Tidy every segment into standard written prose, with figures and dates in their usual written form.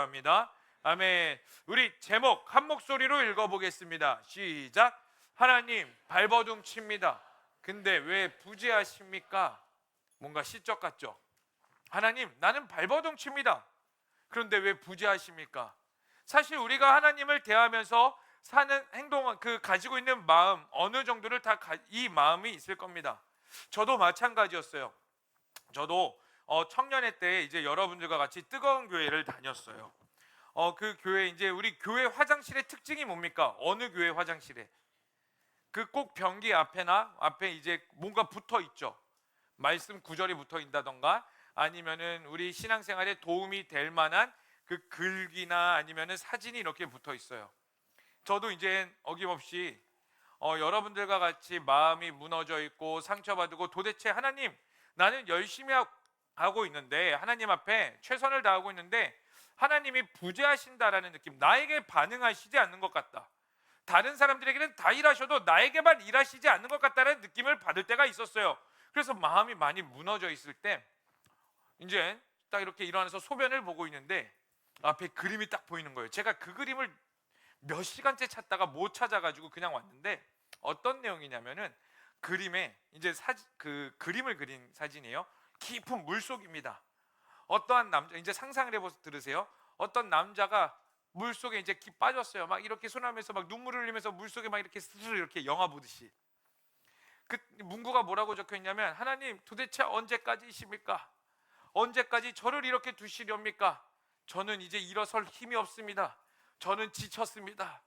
기도합니다. 아멘. 우리 제목 한 목소리로 읽어보겠습니다. 시작. 하나님 발버둥 칩니다. 근데 왜 부재하십니까? 뭔가 시적 같죠? 하나님, 나는 발버둥 칩니다. 그런데 왜 부재하십니까? 사실 우리가 하나님을 대하면서 사는 행동, 가지고 있는 마음, 어느 정도를 이 마음이 있을 겁니다. 저도 마찬가지였어요. 저도 청년회 때 이제 여러분들과 같이 뜨거운 교회를 다녔어요. 그 교회, 이제 우리 교회 화장실의 특징이 뭡니까? 어느 교회 화장실에 그 꼭 변기 앞에 이제 뭔가 붙어 있죠. 말씀 구절이 붙어 있다던가, 아니면은 우리 신앙생활에 도움이 될 만한 그 글귀나 아니면은 사진이 이렇게 붙어 있어요. 저도 이제 어김없이 여러분들과 같이 마음이 무너져 있고 상처받고, 도대체 하나님, 나는 열심히 하고 있는데, 하나님 앞에 최선을 다하고 있는데 하나님이 부재하신다라는 느낌, 나에게 반응하시지 않는 것 같다, 다른 사람들에게는 다 일하셔도 나에게만 일하시지 않는 것 같다는 느낌을 받을 때가 있었어요. 그래서 마음이 많이 무너져 있을 때 이제 딱 이렇게 일어나서 소변을 보고 있는데 앞에 그림이 딱 보이는 거예요. 제가 그 그림을 몇 시간째 찾다가 못 찾아가지고 그냥 왔는데, 어떤 내용이냐면은 그림에 이제 그 그림을 그린 사진이에요. 깊은 물속입니다. 어떠한 남자, 이제 상상을 해보세요. 들으세요. 어떤 남자가 물속에 이제 빠졌어요. 막 이렇게 손하면서 막 눈물을 흘리면서 물속에 막 이렇게 스르르 이렇게 영화 보듯이. 그 문구가 뭐라고 적혀 있냐면, 하나님 도대체 언제까지이십니까? 언제까지 저를 이렇게 두시렵니까? 저는 이제 일어설 힘이 없습니다. 저는 지쳤습니다.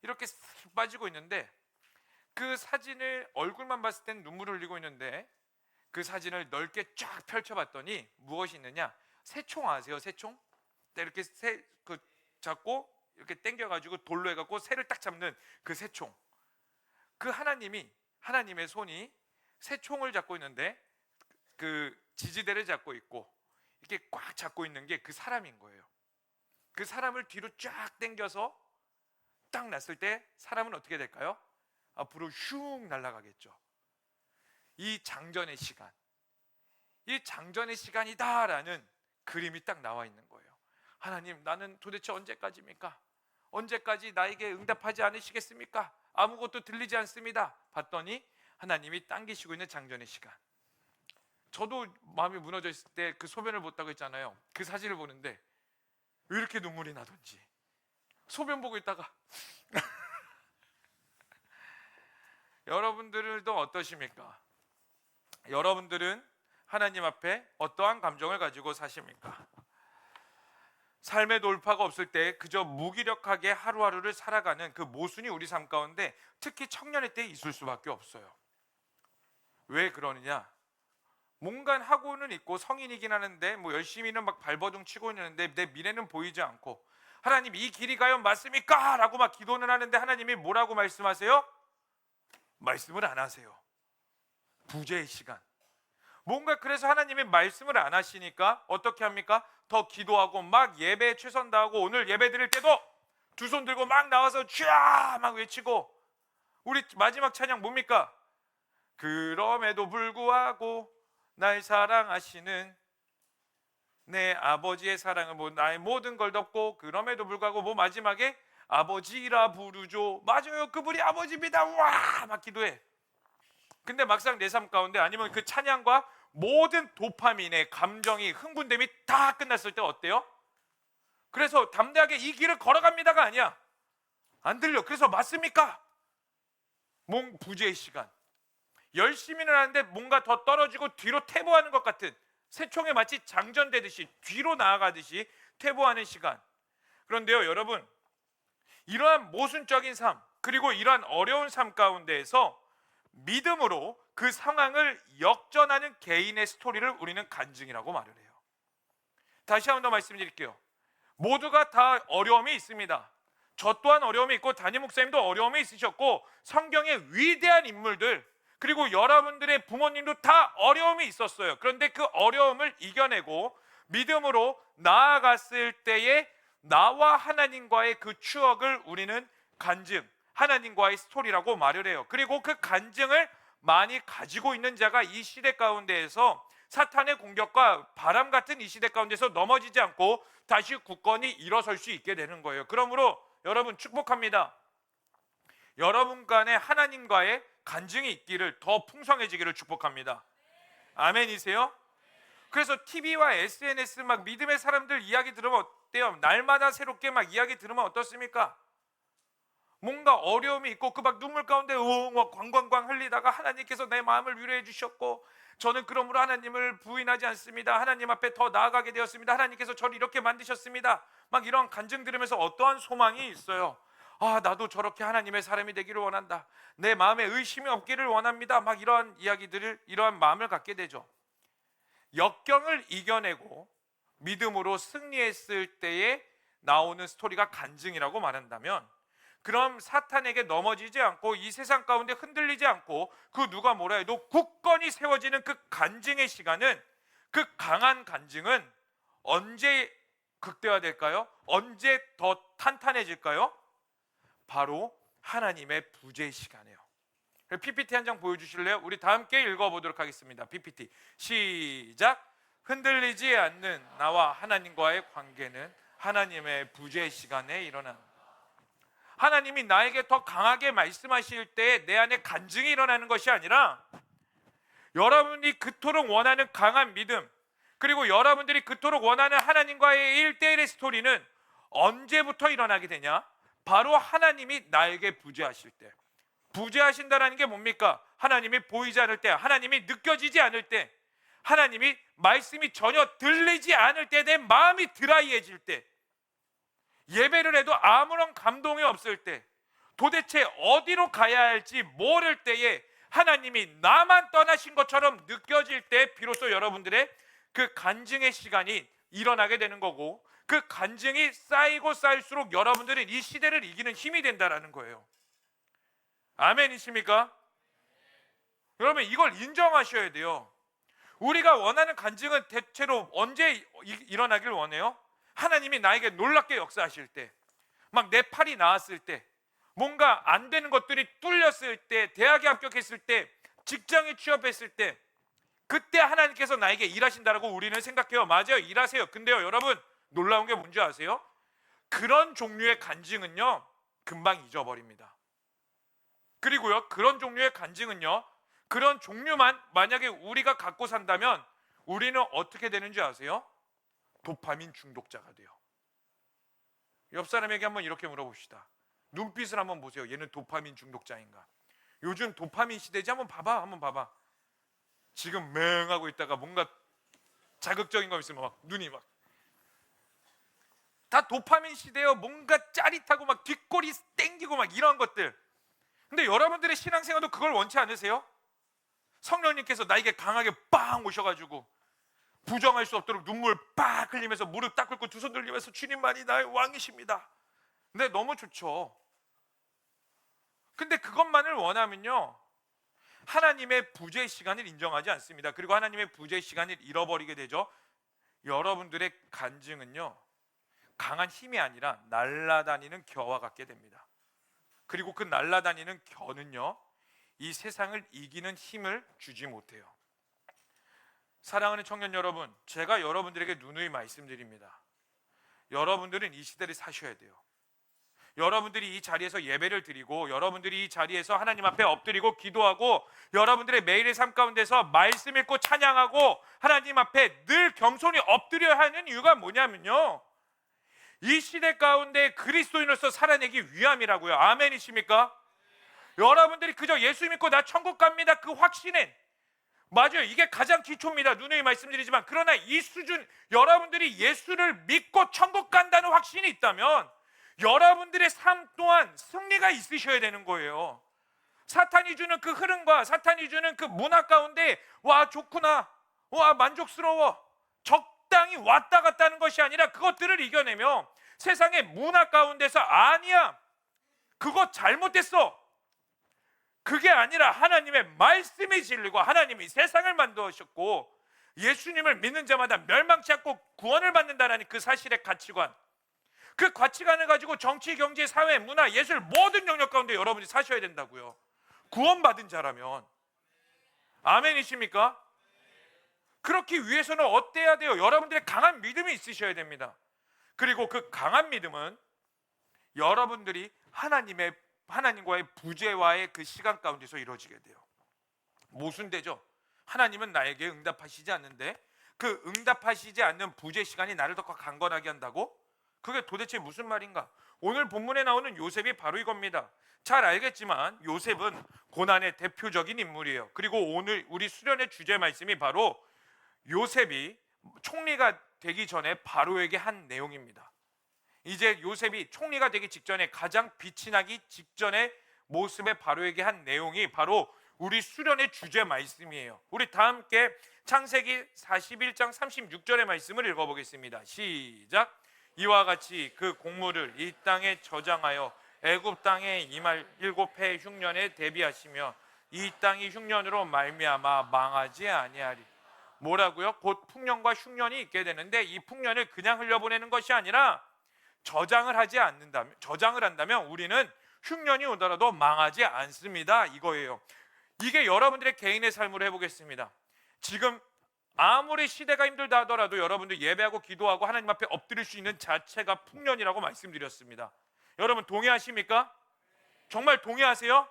이렇게 쓱 빠지고 있는데, 그 사진을 얼굴만 봤을 땐 눈물을 흘리고 있는데, 그 사진을 넓게 쫙 펼쳐봤더니 무엇이 있느냐? 새총 아세요? 새총? 이렇게 잡고 이렇게 당겨가지고 돌로 해갖고 새를 딱 잡는 그 새총. 그 하나님의 손이 새총을 잡고 있는데 그 지지대를 잡고 있고 이렇게 꽉 잡고 있는 게 그 사람인 거예요. 그 사람을 뒤로 쫙 당겨서 딱 놨을 때 사람은 어떻게 될까요? 앞으로 슝 날아가겠죠. 이 장전의 시간, 이 장전의 시간이다라는 그림이 딱 나와 있는 거예요. 하나님, 나는 도대체 언제까지입니까? 언제까지 나에게 응답하지 않으시겠습니까? 아무것도 들리지 않습니다. 봤더니 하나님이 당기시고 있는 장전의 시간. 저도 마음이 무너져 있을 때 그 소변을 봤다고 했잖아요. 그 사진을 보는데 왜 이렇게 눈물이 나던지, 소변 보고 있다가 여러분들도 어떠십니까? 여러분들은 하나님 앞에 어떠한 감정을 가지고 사십니까? 삶의 돌파가 없을 때 그저 무기력하게 하루하루를 살아가는 그 모순이 우리 삶 가운데 특히 청년의 때 있을 수밖에 없어요. 왜 그러느냐? 뭔가 하고는 있고 성인이긴 하는데 뭐 열심히는 막 발버둥 치고 있는데 내 미래는 보이지 않고, 하나님 이 길이 과연 맞습니까? 라고 막 기도는 하는데 하나님이 뭐라고 말씀하세요? 말씀을 안 하세요. 부재의 시간. 뭔가 그래서 하나님이 말씀을 안 하시니까 어떻게 합니까? 더 기도하고 막 예배에 최선 다하고, 오늘 예배 드릴 때도 두 손 들고 막 나와서 쥐야 막 외치고, 우리 마지막 찬양 뭡니까? 그럼에도 불구하고 날 사랑하시는 내 아버지의 사랑은 뭐 나의 모든 걸 덮고, 그럼에도 불구하고 뭐 마지막에 아버지라 부르죠. 맞아요, 그분이 아버지입니다. 와 막 기도해. 근데 막상 내 삶 가운데, 아니면 그 찬양과 모든 도파민의 감정이, 흥분됨이 다 끝났을 때 어때요? 그래서 담대하게 이 길을 걸어갑니다가 아니야. 안 들려. 그래서 맞습니까? 부재의 시간. 열심히는 하는데 뭔가 더 떨어지고 뒤로 퇴보하는 것 같은, 새총에 마치 장전되듯이 뒤로 나아가듯이 퇴보하는 시간. 그런데요 여러분, 이러한 모순적인 삶, 그리고 이러한 어려운 삶 가운데에서 믿음으로 그 상황을 역전하는 개인의 스토리를 우리는 간증이라고 말을 해요. 다시 한 번 더 말씀드릴게요. 모두가 다 어려움이 있습니다. 저 또한 어려움이 있고, 담임 목사님도 어려움이 있으셨고, 성경의 위대한 인물들, 그리고 여러분들의 부모님도 다 어려움이 있었어요. 그런데 그 어려움을 이겨내고 믿음으로 나아갔을 때에 나와 하나님과의 그 추억을 우리는 간증, 하나님과의 스토리라고 말을 해요. 그리고 그 간증을 많이 가지고 있는 자가 이 시대 가운데에서 사탄의 공격과 바람 같은 이 시대 가운데서 넘어지지 않고 다시 굳건히 일어설 수 있게 되는 거예요. 그러므로 여러분 축복합니다. 여러분 간에 하나님과의 간증이 있기를, 더 풍성해지기를 축복합니다. 아멘이세요? 그래서 TV와 SNS 막 믿음의 사람들 이야기 들으면 어때요? 날마다 새롭게 막 이야기 들으면 어떻습니까? 뭔가 어려움이 있고 그 막 눈물 가운데 막 광광광 흘리다가 하나님께서 내 마음을 위로해 주셨고 저는 그러므로 하나님을 부인하지 않습니다. 하나님 앞에 더 나아가게 되었습니다. 하나님께서 저를 이렇게 만드셨습니다. 막 이런 간증 들으면서 어떠한 소망이 있어요. 아, 나도 저렇게 하나님의 사람이 되기를 원한다. 내 마음에 의심이 없기를 원합니다. 막 이러한 이야기들을, 이러한 마음을 갖게 되죠. 역경을 이겨내고 믿음으로 승리했을 때에 나오는 스토리가 간증이라고 말한다면, 그럼 사탄에게 넘어지지 않고 이 세상 가운데 흔들리지 않고 그 누가 뭐라 해도 굳건히 세워지는 그 간증의 시간은, 그 강한 간증은 언제 극대화될까요? 언제 더 탄탄해질까요? 바로 하나님의 부재의 시간이에요. PPT 한 장 보여주실래요? 우리 다 함께 읽어보도록 하겠습니다. PPT 시작. 흔들리지 않는 나와 하나님과의 관계는 하나님의 부재의 시간에 일어난다. 하나님이 나에게 더 강하게 말씀하실 때 내 안에 간증이 일어나는 것이 아니라, 여러분이 그토록 원하는 강한 믿음, 그리고 여러분들이 그토록 원하는 하나님과의 1대1의 스토리는 언제부터 일어나게 되냐? 바로 하나님이 나에게 부재하실 때. 부재하신다라는 게 뭡니까? 하나님이 보이지 않을 때, 하나님이 느껴지지 않을 때, 하나님이 말씀이 전혀 들리지 않을 때, 내 마음이 드라이해질 때, 예배를 해도 아무런 감동이 없을 때, 도대체 어디로 가야 할지 모를 때에 하나님이 나만 떠나신 것처럼 느껴질 때 비로소 여러분들의 그 간증의 시간이 일어나게 되는 거고, 그 간증이 쌓이고 쌓일수록 여러분들은 이 시대를 이기는 힘이 된다라는 거예요. 아멘이십니까? 여러분, 이걸 인정하셔야 돼요. 우리가 원하는 간증은 대체로 언제 일어나길 원해요? 하나님이 나에게 놀랍게 역사하실 때, 막 내 팔이 나았을 때, 뭔가 안 되는 것들이 뚫렸을 때, 대학에 합격했을 때, 직장에 취업했을 때, 그때 하나님께서 나에게 일하신다라고 우리는 생각해요. 맞아요, 일하세요. 근데요, 여러분, 놀라운 게 뭔지 아세요? 그런 종류의 간증은요, 금방 잊어버립니다. 그리고요, 그런 종류의 간증은요, 그런 종류만 만약에 우리가 갖고 산다면 우리는 어떻게 되는지 아세요? 도파민 중독자가 돼요. 옆 사람에게 한번 이렇게 물어봅시다. 눈빛을 한번 보세요. 얘는 도파민 중독자인가? 요즘 도파민 시대지? 한번 봐봐. 지금 맹하고 있다가 뭔가 자극적인 거 있으면 막 눈이 막 다 도파민 시대예요. 뭔가 짜릿하고 막 뒷골이 땡기고 막 이런 것들. 근데 여러분들의 신앙생활도 그걸 원치 않으세요? 성령님께서 나에게 강하게 빵 오셔가지고 부정할 수 없도록 눈물 빡 흘리면서 무릎 딱 꿇고 두 손 들리면서 주님만이 나의 왕이십니다. 근데 너무 좋죠. 근데 그것만을 원하면요, 하나님의 부재의 시간을 인정하지 않습니다. 그리고 하나님의 부재의 시간을 잃어버리게 되죠. 여러분들의 간증은요, 강한 힘이 아니라 날아다니는 겨와 같게 됩니다. 그리고 그 날아다니는 겨는요, 이 세상을 이기는 힘을 주지 못해요. 사랑하는 청년 여러분, 제가 여러분들에게 누누이 말씀드립니다. 여러분들은 이 시대를 사셔야 돼요. 여러분들이 이 자리에서 예배를 드리고, 여러분들이 이 자리에서 하나님 앞에 엎드리고 기도하고, 여러분들의 매일의 삶 가운데서 말씀 읽고 찬양하고 하나님 앞에 늘 겸손히 엎드려야 하는 이유가 뭐냐면요, 이 시대 가운데 그리스도인으로서 살아내기 위함이라고요. 아멘이십니까? 여러분들이 그저 예수 믿고 나 천국 갑니다, 그 확신은, 맞아요, 이게 가장 기초입니다. 누누이 말씀드리지만, 그러나 이 수준, 여러분들이 예수를 믿고 천국 간다는 확신이 있다면 여러분들의 삶 또한 승리가 있으셔야 되는 거예요. 사탄이 주는 그 흐름과 사탄이 주는 그 문화 가운데 와 좋구나, 와 만족스러워, 적당히 왔다 갔다 하는 것이 아니라 그것들을 이겨내며 세상의 문화 가운데서 아니야, 그거 잘못됐어, 그게 아니라 하나님의 말씀이 진리고 하나님이 세상을 만드셨고 예수님을 믿는 자마다 멸망치 않고 구원을 받는다는 그 사실의 가치관, 그 가치관을 가지고 정치, 경제, 사회, 문화, 예술 모든 영역 가운데 여러분이 사셔야 된다고요. 구원받은 자라면. 아멘이십니까? 그렇기 위해서는 어때야 돼요? 여러분들의 강한 믿음이 있으셔야 됩니다. 그리고 그 강한 믿음은 여러분들이 하나님과의 부재와의 그 시간 가운데서 이루어지게 돼요. 모순되죠. 하나님은 나에게 응답하시지 않는데 그 응답하시지 않는 부재 시간이 나를 더 강건하게 한다고? 그게 도대체 무슨 말인가? 오늘 본문에 나오는 요셉이 바로 이겁니다. 잘 알겠지만 요셉은 고난의 대표적인 인물이에요. 그리고 오늘 우리 수련의 주제 말씀이 바로 요셉이 총리가 되기 전에 바로에게 한 내용입니다. 이제 요셉이 총리가 되기 직전에 가장 빛이 나기 직전의 모습의 바로에게 한 내용이 바로 우리 수련의 주제 말씀이에요. 우리 다 함께 창세기 41장 36절의 말씀을 읽어보겠습니다. 시작. 이와 같이 그 곡물을 이 땅에 저장하여 애굽 땅에 임할 7해 흉년에 대비하시며 이 땅이 흉년으로 말미암아 망하지 아니하리. 뭐라고요? 곧 풍년과 흉년이 있게 되는데 이 풍년을 그냥 흘려보내는 것이 아니라 저장을 한다면 우리는 흉년이 오더라도 망하지 않습니다. 이거예요. 이게 여러분들의 개인의 삶으로 해보겠습니다. 지금 아무리 시대가 힘들다 하더라도 여러분들 예배하고 기도하고 하나님 앞에 엎드릴 수 있는 자체가 풍년이라고 말씀드렸습니다. 여러분 동의하십니까? 정말 동의하세요?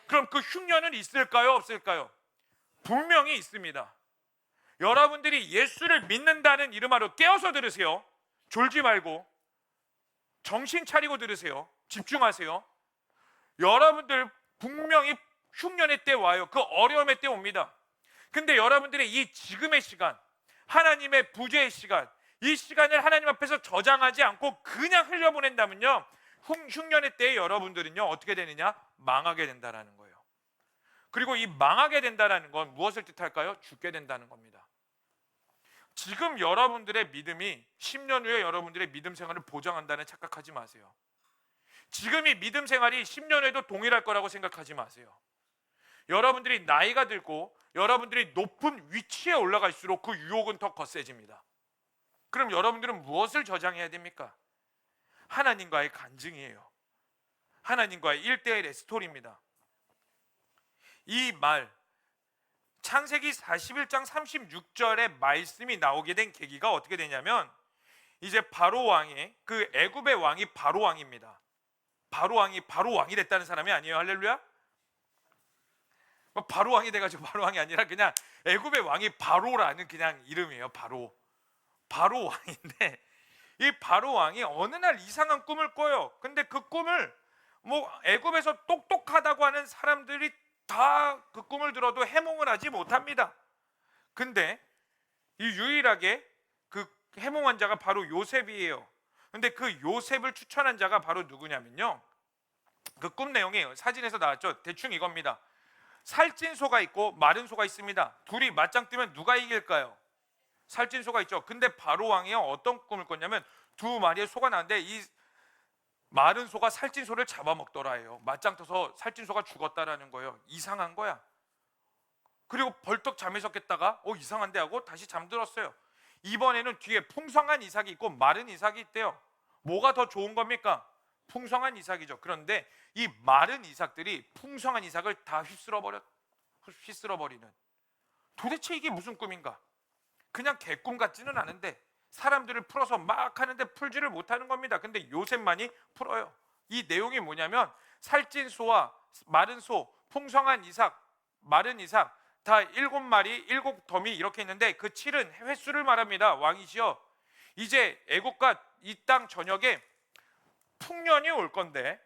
그럼 그 흉년은 있을까요? 없을까요? 분명히 있습니다. 여러분들이 예수를 믿는다는 이름 아래 깨어서 들으세요. 졸지 말고 정신 차리고 들으세요. 집중하세요. 여러분들 분명히 흉년의 때 와요. 그 어려움의 때 옵니다. 근데 여러분들의 이 지금의 시간, 하나님의 부재의 시간, 이 시간을 하나님 앞에서 저장하지 않고 그냥 흘려보낸다면요, 흉년의 때에 여러분들은요 어떻게 되느냐? 망하게 된다라는 거예요. 그리고 이 망하게 된다라는 건 무엇을 뜻할까요? 죽게 된다는 겁니다. 지금 여러분들의 믿음이 10년 후에 여러분들의 믿음 생활을 보장한다는 착각하지 마세요. 지금 이 믿음 생활이 10년 후에도 동일할 거라고 생각하지 마세요. 여러분들이 나이가 들고 여러분들이 높은 위치에 올라갈수록 그 유혹은 더 거세집니다. 그럼 여러분들은 무엇을 저장해야 됩니까? 하나님과의 간증이에요. 하나님과의 1:1의 스토리입니다. 이 말 창세기 41장 36절의 말씀이 나오게 된 계기가 어떻게 되냐면 이제 바로 왕이 그 애굽의 왕이 바로 왕입니다. 바로 왕이 됐다는 사람이 아니에요. 할렐루야. 바로 왕이 돼가지고 바로 왕이 아니라 그냥 애굽의 왕이 바로라는 그냥 이름이에요. 바로 왕인데 이 바로 왕이 어느 날 이상한 꿈을 꿔요. 근데 그 꿈을 애굽에서 똑똑하다고 하는 사람들이 다 그 꿈을 들어도 해몽을 하지 못합니다. 근데 이 유일하게 그 해몽한 자가 바로 요셉이에요. 근데 그 요셉을 추천한 자가 바로 누구냐면요, 그 꿈 내용이 사진에서 나왔죠. 대충 이겁니다. 살찐 소가 있고 마른 소가 있습니다. 둘이 맞짱 뜨면 누가 이길까요? 살찐 소가 있죠. 근데 바로 왕이요 어떤 꿈을 꿨냐면 두 마리의 소가 나왔는데 이 마른 소가 살찐 소를 잡아먹더라예요. 맞짱 떠서 살찐 소가 죽었다라는 거예요. 이상한 거야. 그리고 벌떡 잠에서 깼다가 이상한데 하고 다시 잠들었어요. 이번에는 뒤에 풍성한 이삭이 있고 마른 이삭이 있대요. 뭐가 더 좋은 겁니까? 풍성한 이삭이죠. 그런데 이 마른 이삭들이 풍성한 이삭을 다 휘쓸어버리는, 도대체 이게 무슨 꿈인가? 그냥 개꿈 같지는 않은데 사람들을 풀어서 막 하는데 풀지를 못하는 겁니다. 근데 요셉만이 풀어요. 이 내용이 뭐냐면 살찐 소와 마른 소, 풍성한 이삭, 마른 이삭 다 7마리 7덤이 이렇게 있는데 그 7은 횟수를 말합니다. 왕이시여, 이제 애국과 이 땅 전역에 풍년이 올 건데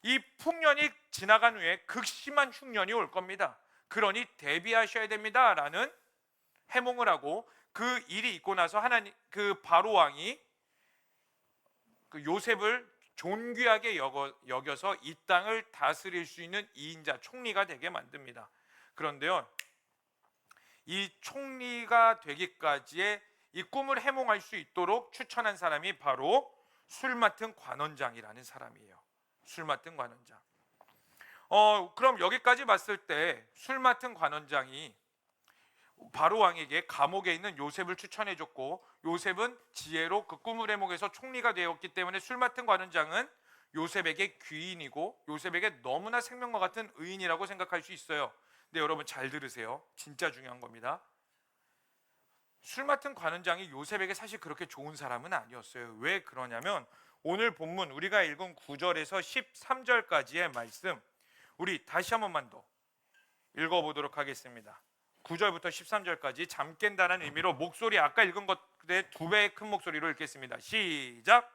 이 풍년이 지나간 후에 극심한 흉년이 올 겁니다. 그러니 대비하셔야 됩니다 라는 해몽을 하고, 그 일이 있고 나서 그 바로 왕이 그 요셉을 존귀하게 여겨서 이 땅을 다스릴 수 있는 2인자 총리가 되게 만듭니다. 그런데요, 이 총리가 되기까지의 이 꿈을 해몽할 수 있도록 추천한 사람이 바로 술 맡은 관원장이라는 사람이에요. 술 맡은 관원장. 그럼 여기까지 봤을 때 술 맡은 관원장이 바로 왕에게 감옥에 있는 요셉을 추천해줬고, 요셉은 지혜로 그 꿈을 해몽해서 총리가 되었기 때문에 술 맡은 관원장은 요셉에게 귀인이고 요셉에게 너무나 생명과 같은 의인이라고 생각할 수 있어요. 근데 여러분 잘 들으세요. 진짜 중요한 겁니다. 술 맡은 관원장이 요셉에게 사실 그렇게 좋은 사람은 아니었어요. 왜 그러냐면 오늘 본문 우리가 읽은 9절에서 13절까지의 말씀, 우리 다시 한 번만 더 읽어보도록 하겠습니다. 9절부터 13절까지 잠 깬다는 의미로 목소리 아까 읽은 것의 2배의 큰 목소리로 읽겠습니다. 시작.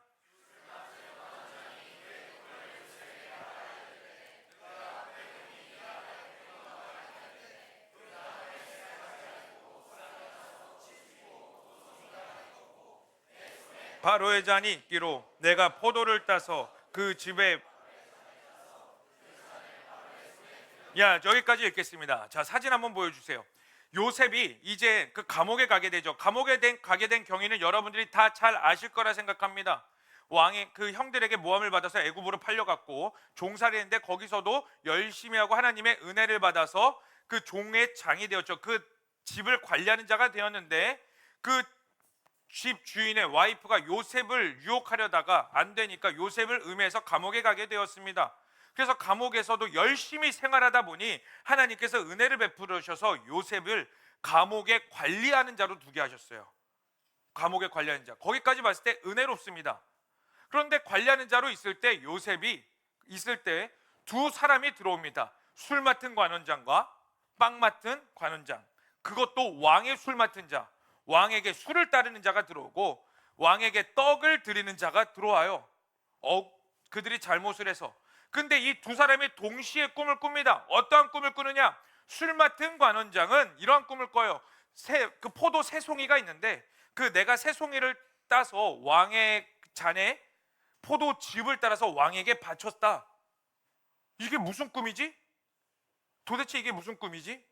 바로의 잔이 있기로 내가 포도를 따서 그 집에 여기까지 읽겠습니다. 자, 사진 한번 보여주세요. 요셉이 이제 그 감옥에 가게 되죠. 가게 된 경위는 여러분들이 다 잘 아실 거라 생각합니다. 왕의 그 형들에게 모함을 받아서 애굽으로 팔려갔고 종살이 했는데 거기서도 열심히 하고 하나님의 은혜를 받아서 그 종의 장이 되었죠. 그 집을 관리하는 자가 되었는데 그 집 주인의 와이프가 요셉을 유혹하려다가 안 되니까 요셉을 음해해서 감옥에 가게 되었습니다. 그래서 감옥에서도 열심히 생활하다 보니 하나님께서 은혜를 베풀으셔서 요셉을 감옥에 관리하는 자로 두게 하셨어요. 감옥에 관리하는 자, 거기까지 봤을 때 은혜롭습니다. 그런데 관리하는 자로 있을 때 요셉이 있을 때 두 사람이 들어옵니다. 술 맡은 관원장과 빵 맡은 관원장, 그것도 왕의 술 맡은 자, 왕에게 술을 따르는 자가 들어오고 왕에게 떡을 드리는 자가 들어와요. 그들이 잘못을 해서. 근데 이 두 사람이 동시에 꿈을 꿉니다. 어떠한 꿈을 꾸느냐? 술 맡은 관원장은 이러한 꿈을 꿔요. 그 포도 세 송이가 있는데 그 내가 세 송이를 따서 왕의 잔에 포도즙을 따라서 왕에게 바쳤다. 이게 무슨 꿈이지? 도대체 이게 무슨 꿈이지?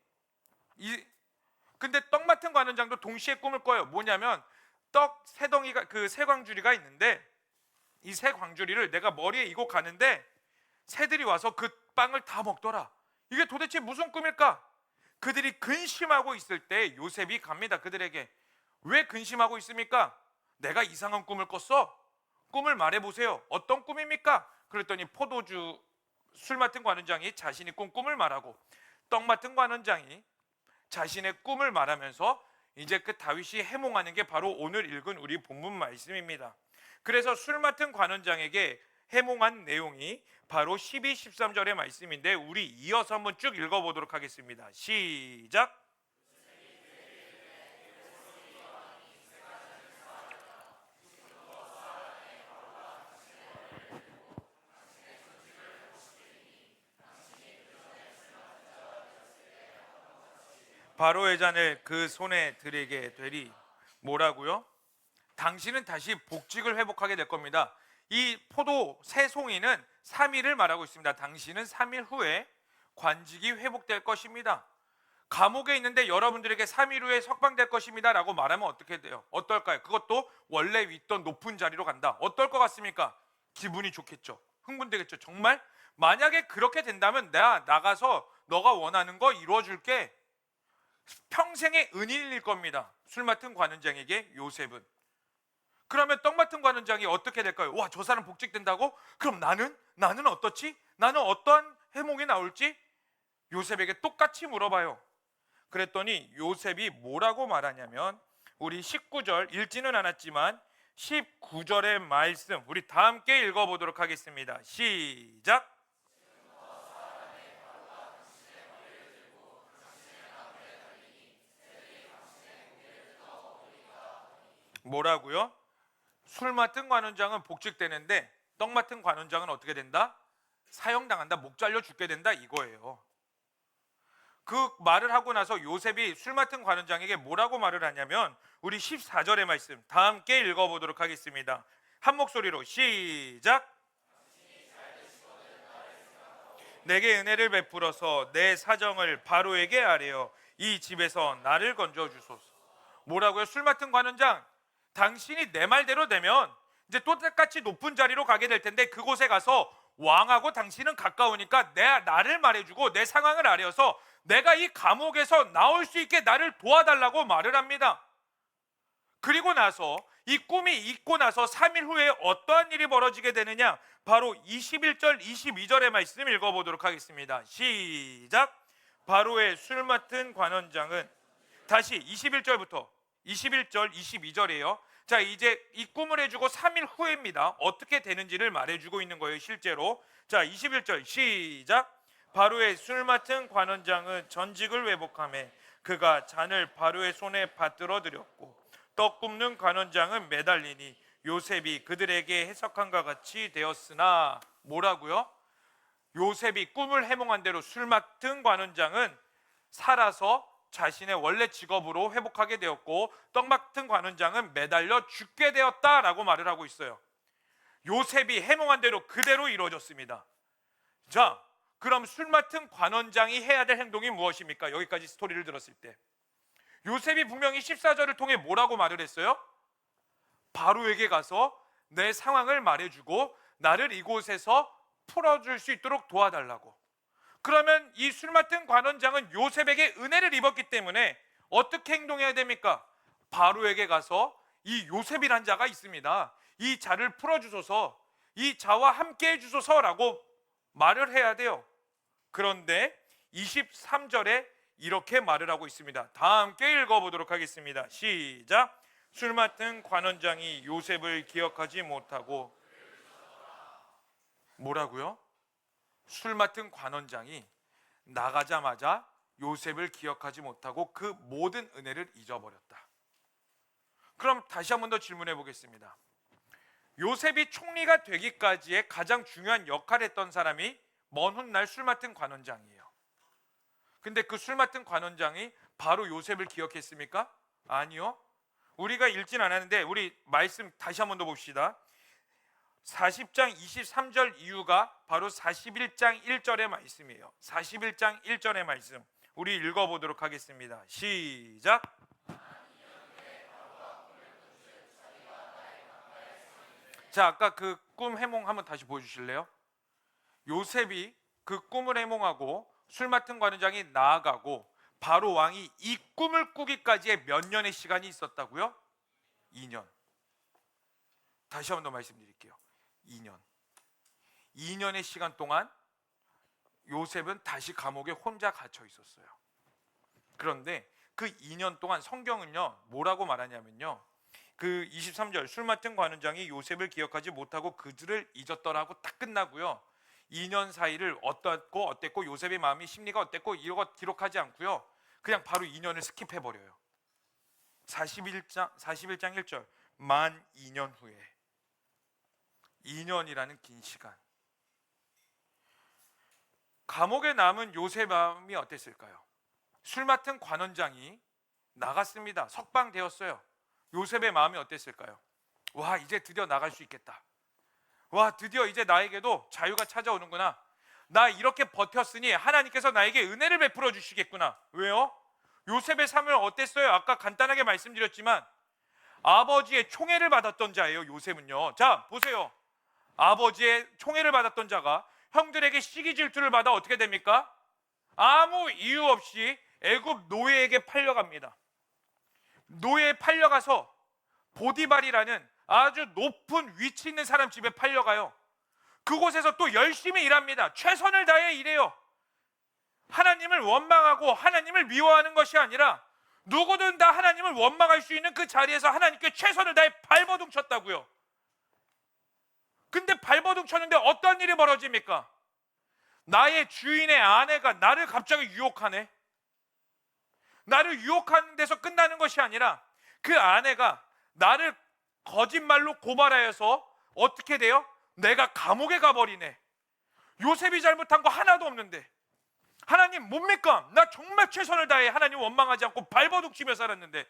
근데 떡 맡은 관원장도 동시에 꿈을 꿔요. 뭐냐면 떡 세 덩이가, 그 세 광주리가 있는데 이 세 광주리를 내가 머리에 이고 가는데 새들이 와서 그 빵을 다 먹더라. 이게 도대체 무슨 꿈일까? 그들이 근심하고 있을 때 요셉이 갑니다. 그들에게. 왜 근심하고 있습니까? 내가 이상한 꿈을 꿨어? 꿈을 말해보세요. 어떤 꿈입니까? 그랬더니 포도주 술 맡은 관원장이 자신이 꾼 꿈을 말하고 떡 맡은 관원장이 자신의 꿈을 말하면서 이제 그 다윗이 해몽하는 게 바로 오늘 읽은 우리 본문 말씀입니다. 그래서 술 맡은 관원장에게 해몽한 내용이 바로 12, 13절의 말씀인데 우리 이어서 한번 쭉 읽어보도록 하겠습니다. 시작. 바로의 잔을 그 손에 들이게 되리. 뭐라고요? 당신은 다시 복직을 회복하게 될 겁니다. 이 포도 세 송이는 3일을 말하고 있습니다. 당신은 3일 후에 관직이 회복될 것입니다. 감옥에 있는데 여러분들에게 3일 후에 석방될 것입니다 라고 말하면 어떻게 돼요? 어떨까요? 그것도 원래 있던 높은 자리로 간다. 어떨 것 같습니까? 기분이 좋겠죠. 흥분되겠죠. 정말 만약에 그렇게 된다면 내가 나가서 너가 원하는 거 이루어줄게. 평생의 은인일 겁니다. 술 맡은 관원장에게 요셉은. 그러면 떡 맡은 관원장이 어떻게 될까요? 와, 저 사람 복직된다고? 그럼 나는 어떻지? 나는 어떠한 해몽이 나올지? 요셉에게 똑같이 물어봐요. 그랬더니 요셉이 뭐라고 말하냐면 우리 19절 읽지는 않았지만 19절의 말씀 우리 다 함께 읽어보도록 하겠습니다. 시작. 뭐라고요? 술 맡은 관원장은 복직되는데 떡 맡은 관원장은 어떻게 된다? 사형당한다. 목 잘려 죽게 된다 이거예요. 그 말을 하고 나서 요셉이 술 맡은 관원장에게 뭐라고 말을 하냐면 우리 14절의 말씀 다 함께 읽어보도록 하겠습니다. 한 목소리로 시작. 내게 은혜를 베풀어서 내 사정을 바로에게 아뢰어 이 집에서 나를 건져 주소서. 뭐라고요? 술 맡은 관원장, 당신이 내 말대로 되면 이제 똑같이 높은 자리로 가게 될 텐데 그곳에 가서 왕하고 당신은 가까우니까 나를 말해주고 내 상황을 아뢰어서 내가 이 감옥에서 나올 수 있게 나를 도와달라고 말을 합니다. 그리고 나서 이 꿈이 있고 나서 3일 후에 어떠한 일이 벌어지게 되느냐? 바로 21절 22절의 말씀 읽어보도록 하겠습니다. 시작. 바로의 술 맡은 관원장은 다시 21절부터 21절 22절이에요. 자, 이제 이 꿈을 해주고 3일 후입니다. 어떻게 되는지를 말해주고 있는 거예요, 실제로. 자, 21절 시작. 바로의 술 맡은 관원장은 전직을 회복하며 그가 잔을 바로의 손에 받들어 드렸고 떡 굽는 관원장은 매달리니 요셉이 그들에게 해석한과 같이 되었으나. 뭐라고요? 요셉이 꿈을 해몽한 대로 술 맡은 관원장은 살아서 자신의 원래 직업으로 회복하게 되었고 떡 맡은 관원장은 매달려 죽게 되었다라고 말을 하고 있어요. 요셉이 해몽한 대로 그대로 이루어졌습니다. 자, 그럼 술 맡은 관원장이 해야 될 행동이 무엇입니까? 여기까지 스토리를 들었을 때 요셉이 분명히 14절을 통해 뭐라고 말을 했어요? 바로에게 가서 내 상황을 말해주고 나를 이곳에서 풀어줄 수 있도록 도와달라고. 그러면 이 술 맡은 관원장은 요셉에게 은혜를 입었기 때문에 어떻게 행동해야 됩니까? 바로에게 가서 이 요셉이란 자가 있습니다. 이 자를 풀어주소서, 이 자와 함께 해주소서라고 말을 해야 돼요. 그런데 23절에 이렇게 말을 하고 있습니다. 다 함께 읽어보도록 하겠습니다. 시작. 술 맡은 관원장이 요셉을 기억하지 못하고. 뭐라고요? 술 맡은 관원장이 나가자마자 요셉을 기억하지 못하고 그 모든 은혜를 잊어버렸다. 그럼 다시 한 번 더 질문해 보겠습니다. 요셉이 총리가 되기까지의 가장 중요한 역할을 했던 사람이 먼 훗날 술 맡은 관원장이에요. 근데 그 술 맡은 관원장이 바로 요셉을 기억했습니까? 아니요. 우리가 읽진 않았는데 우리 말씀 다시 한 번 더 봅시다. 40장 23절 이유가 바로 41장 1절의 말씀이에요. 41장 1절의 말씀 우리 읽어보도록 하겠습니다. 시작. 자, 아까 그 꿈 해몽 한번 다시 보여주실래요? 요셉이 그 꿈을 해몽하고 술 맡은 관원장이 나아가고 바로 왕이 이 꿈을 꾸기까지의 몇 년의 시간이 있었다고요? 2년. 다시 한 번 더 말씀드릴게요. 2년의 시간 동안 요셉은 다시 감옥에 혼자 갇혀 있었어요. 그런데 그 2년 동안 성경은요 뭐라고 말하냐면요, 그 23절 술 맡은 관원장이 요셉을 기억하지 못하고 그들을 잊었더라고 딱 끝나고요, 2년 사이를 어땠고 요셉의 마음이 심리가 어땠고 이거 기록하지 않고요, 그냥 바로 2년을 스킵해버려요. 41장 1절 만 2년 후에. 2년이라는 긴 시간. 감옥에 남은 요셉의 마음이 어땠을까요? 술 맡은 관원장이 나갔습니다. 석방되었어요. 요셉의 마음이 어땠을까요? 와, 이제 드디어 나갈 수 있겠다. 와, 드디어 이제 나에게도 자유가 찾아오는구나. 나 이렇게 버텼으니 하나님께서 나에게 은혜를 베풀어 주시겠구나. 왜요? 요셉의 삶은 어땠어요? 아까 간단하게 말씀드렸지만 아버지의 총애를 받았던 자예요. 요셉은요. 자, 보세요. 아버지의 총애를 받았던 자가 형들에게 시기 질투를 받아 어떻게 됩니까? 아무 이유 없이 애굽 노예에게 팔려갑니다. 노예에 팔려가서 보디발이라는 아주 높은 위치 있는 사람 집에 팔려가요. 그곳에서 또 열심히 일합니다. 최선을 다해 일해요. 하나님을 원망하고 하나님을 미워하는 것이 아니라 누구든 다 하나님을 원망할 수 있는 그 자리에서 하나님께 최선을 다해 발버둥 쳤다고요. 근데 발버둥 쳤는데 어떤 일이 벌어집니까? 나의 주인의 아내가 나를 갑자기 유혹하네. 나를 유혹하는 데서 끝나는 것이 아니라 그 아내가 나를 거짓말로 고발하여서 어떻게 돼요? 내가 감옥에 가버리네. 요셉이 잘못한 거 하나도 없는데 하나님 뭡니까? 나 정말 최선을 다해 하나님 원망하지 않고 발버둥 치며 살았는데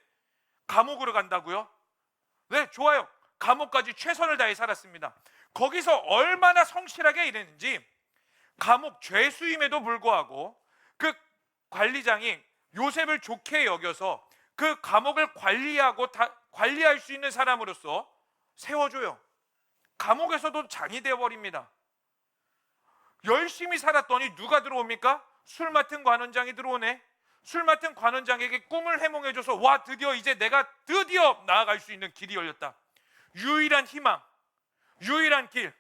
감옥으로 간다고요? 네, 좋아요. 감옥까지 최선을 다해 살았습니다. 거기서 얼마나 성실하게 일했는지 감옥 죄수임에도 불구하고 그 관리장이 요셉을 좋게 여겨서 그 감옥을 관리할 수 있는 사람으로서 세워줘요. 감옥에서도 장이 되어버립니다. 열심히 살았더니 누가 들어옵니까? 술 맡은 관원장이 들어오네. 술 맡은 관원장에게 꿈을 해몽해줘서 와, 드디어 이제 내가 드디어 나아갈 수 있는 길이 열렸다. 유일한 희망, 유일한 길.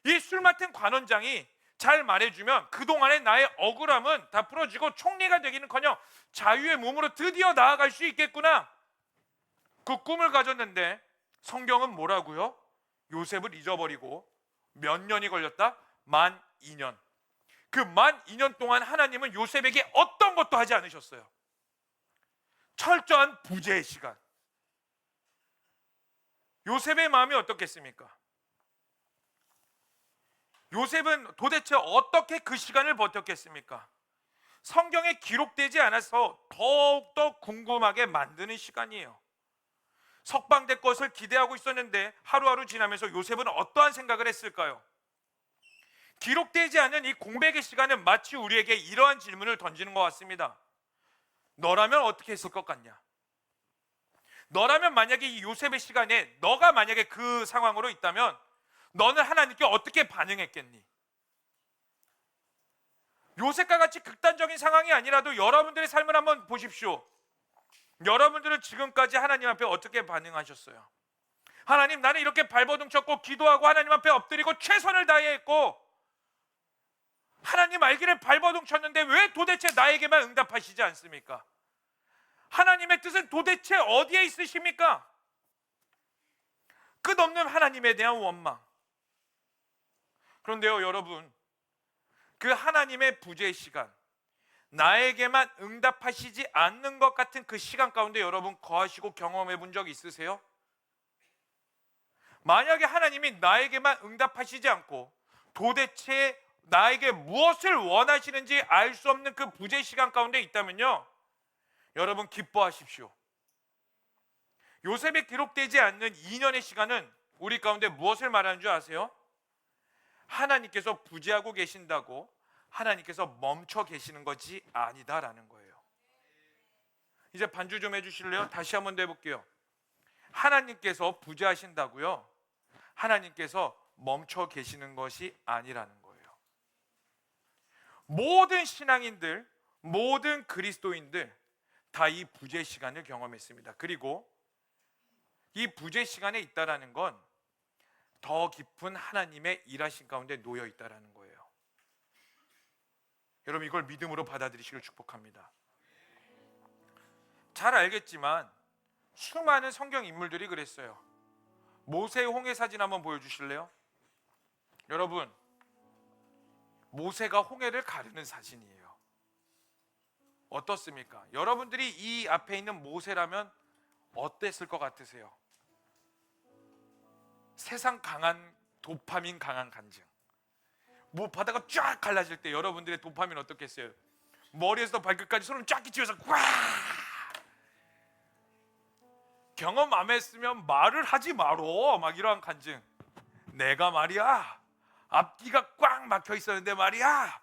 이 술 맡은 관원장이 잘 말해주면 그동안의 나의 억울함은 다 풀어지고 총리가 되기는커녕 자유의 몸으로 드디어 나아갈 수 있겠구나. 그 꿈을 가졌는데 성경은 뭐라고요? 요셉을 잊어버리고 몇 년이 걸렸다? 만 2년. 그 만 2년 동안 하나님은 요셉에게 어떤 것도 하지 않으셨어요. 철저한 부재의 시간. 요셉의 마음이 어떻겠습니까? 요셉은 도대체 어떻게 그 시간을 버텼겠습니까? 성경에 기록되지 않아서 더욱더 궁금하게 만드는 시간이에요. 석방될 것을 기대하고 있었는데 하루하루 지나면서 요셉은 어떠한 생각을 했을까요? 기록되지 않은 이 공백의 시간은 마치 우리에게 이러한 질문을 던지는 것 같습니다. 너라면 어떻게 했을 것 같냐? 너라면 만약에 이 요셉의 시간에 너가 만약에 그 상황으로 있다면 너는 하나님께 어떻게 반응했겠니? 요셉과 같이 극단적인 상황이 아니라도 여러분들의 삶을 한번 보십시오. 여러분들은 지금까지 하나님 앞에 어떻게 반응하셨어요? 하나님, 나는 이렇게 발버둥쳤고 기도하고 하나님 앞에 엎드리고 최선을 다했고 하나님 알기를 발버둥쳤는데 왜 도대체 나에게만 응답하시지 않습니까? 하나님의 뜻은 도대체 어디에 있으십니까? 끝없는 하나님에 대한 원망. 그런데요, 여러분, 그 하나님의 부재의 시간, 나에게만 응답하시지 않는 것 같은 그 시간 가운데 여러분 거하시고 경험해 본 적 있으세요? 만약에 하나님이 나에게만 응답하시지 않고 도대체 나에게 무엇을 원하시는지 알 수 없는 그 부재 시간 가운데 있다면요, 여러분 기뻐하십시오. 요셉에 기록되지 않는 2년의 시간은 우리 가운데 무엇을 말하는 줄 아세요? 하나님께서 부재하고 계신다고 하나님께서 멈춰 계시는 것이 아니다라는 거예요. 이제 반주 좀 해주실래요? 다시 한번 더 해볼게요. 하나님께서 부재하신다고요? 하나님께서 멈춰 계시는 것이 아니라는 거예요. 모든 신앙인들, 모든 그리스도인들 다 이 부재 시간을 경험했습니다. 그리고 이 부재 시간에 있다라는 건 더 깊은 하나님의 일하신 가운데 놓여 있다라는 거예요. 여러분, 이걸 믿음으로 받아들이시길 축복합니다. 잘 알겠지만 수많은 성경 인물들이 그랬어요. 모세의 홍해 사진 한번 보여주실래요? 여러분, 모세가 홍해를 가르는 사진이에요. 어떻습니까? 여러분들이 이 앞에 있는 모세라면 어땠을 것 같으세요? 세상 강한 도파민 강한 간증. 뭐 바다가 쫙 갈라질 때 여러분들의 도파민 어떻겠어요? 머리에서 발끝까지 소름 쫙 끼치면서 꽉! 경험 안 했으면 말을 하지 마로. 막 이러한 간증. 내가 말이야, 앞뒤가 꽉 막혀 있었는데 말이야,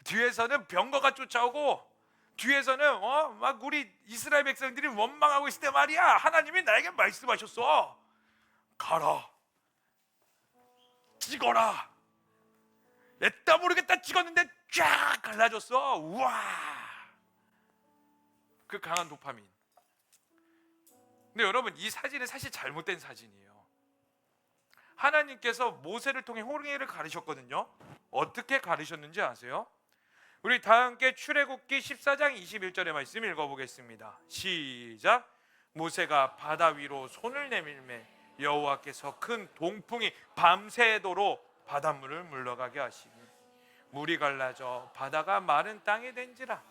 뒤에서는 병거가 쫓아오고 뒤에서는 막 우리 이스라엘 백성들이 원망하고 있을 때 말이야, 하나님이 나에게 말씀하셨어. 가라, 찍어라. 냈다 모르겠다 찍었는데 쫙 갈라졌어. 우와, 그 강한 도파민. 근데 여러분, 이 사진은 사실 잘못된 사진이에요. 하나님께서 모세를 통해 홍해를 가르셨거든요. 어떻게 가르셨는지 아세요? 우리 다 함께 출애굽기 14장 21절의 말씀 읽어보겠습니다. 시작. 모세가 바다 위로 손을 내밀매 여호와께서 큰 동풍이 밤새도록 바닷물을 물러가게 하시니 물이 갈라져 바다가 마른 땅이 된지라.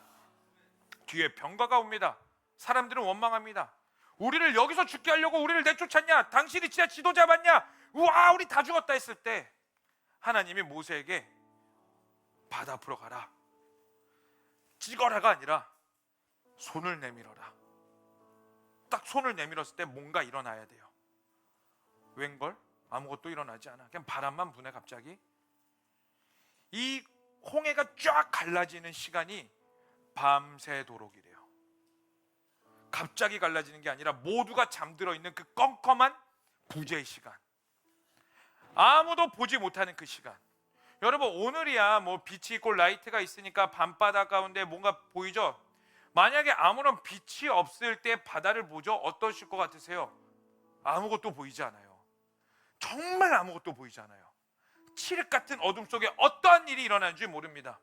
뒤에 병거가 옵니다. 사람들은 원망합니다. 우리를 여기서 죽게 하려고 우리를 내쫓았냐? 당신이 진짜 지도자 맞냐? 우와, 우리 다 죽었다 했을 때 하나님이 모세에게 바다 앞으로 가라, 찍어라가 아니라 손을 내밀어라. 딱 손을 내밀었을 때 뭔가 일어나야 돼요. 웬걸? 아무것도 일어나지 않아. 그냥 바람만 부네 갑자기. 이 홍해가 쫙 갈라지는 시간이 밤새도록이래요. 갑자기 갈라지는 게 아니라 모두가 잠들어 있는 그 껌껌한 부재의 시간, 아무도 보지 못하는 그 시간. 여러분, 오늘이야 뭐 빛이 있고 라이트가 있으니까 밤바다 가운데 뭔가 보이죠? 만약에 아무런 빛이 없을 때 바다를 보죠? 어떠실 것 같으세요? 아무것도 보이지 않아요. 정말 아무것도 보이지 않아요. 칠흑 같은 어둠 속에 어떠한 일이 일어나는지 모릅니다.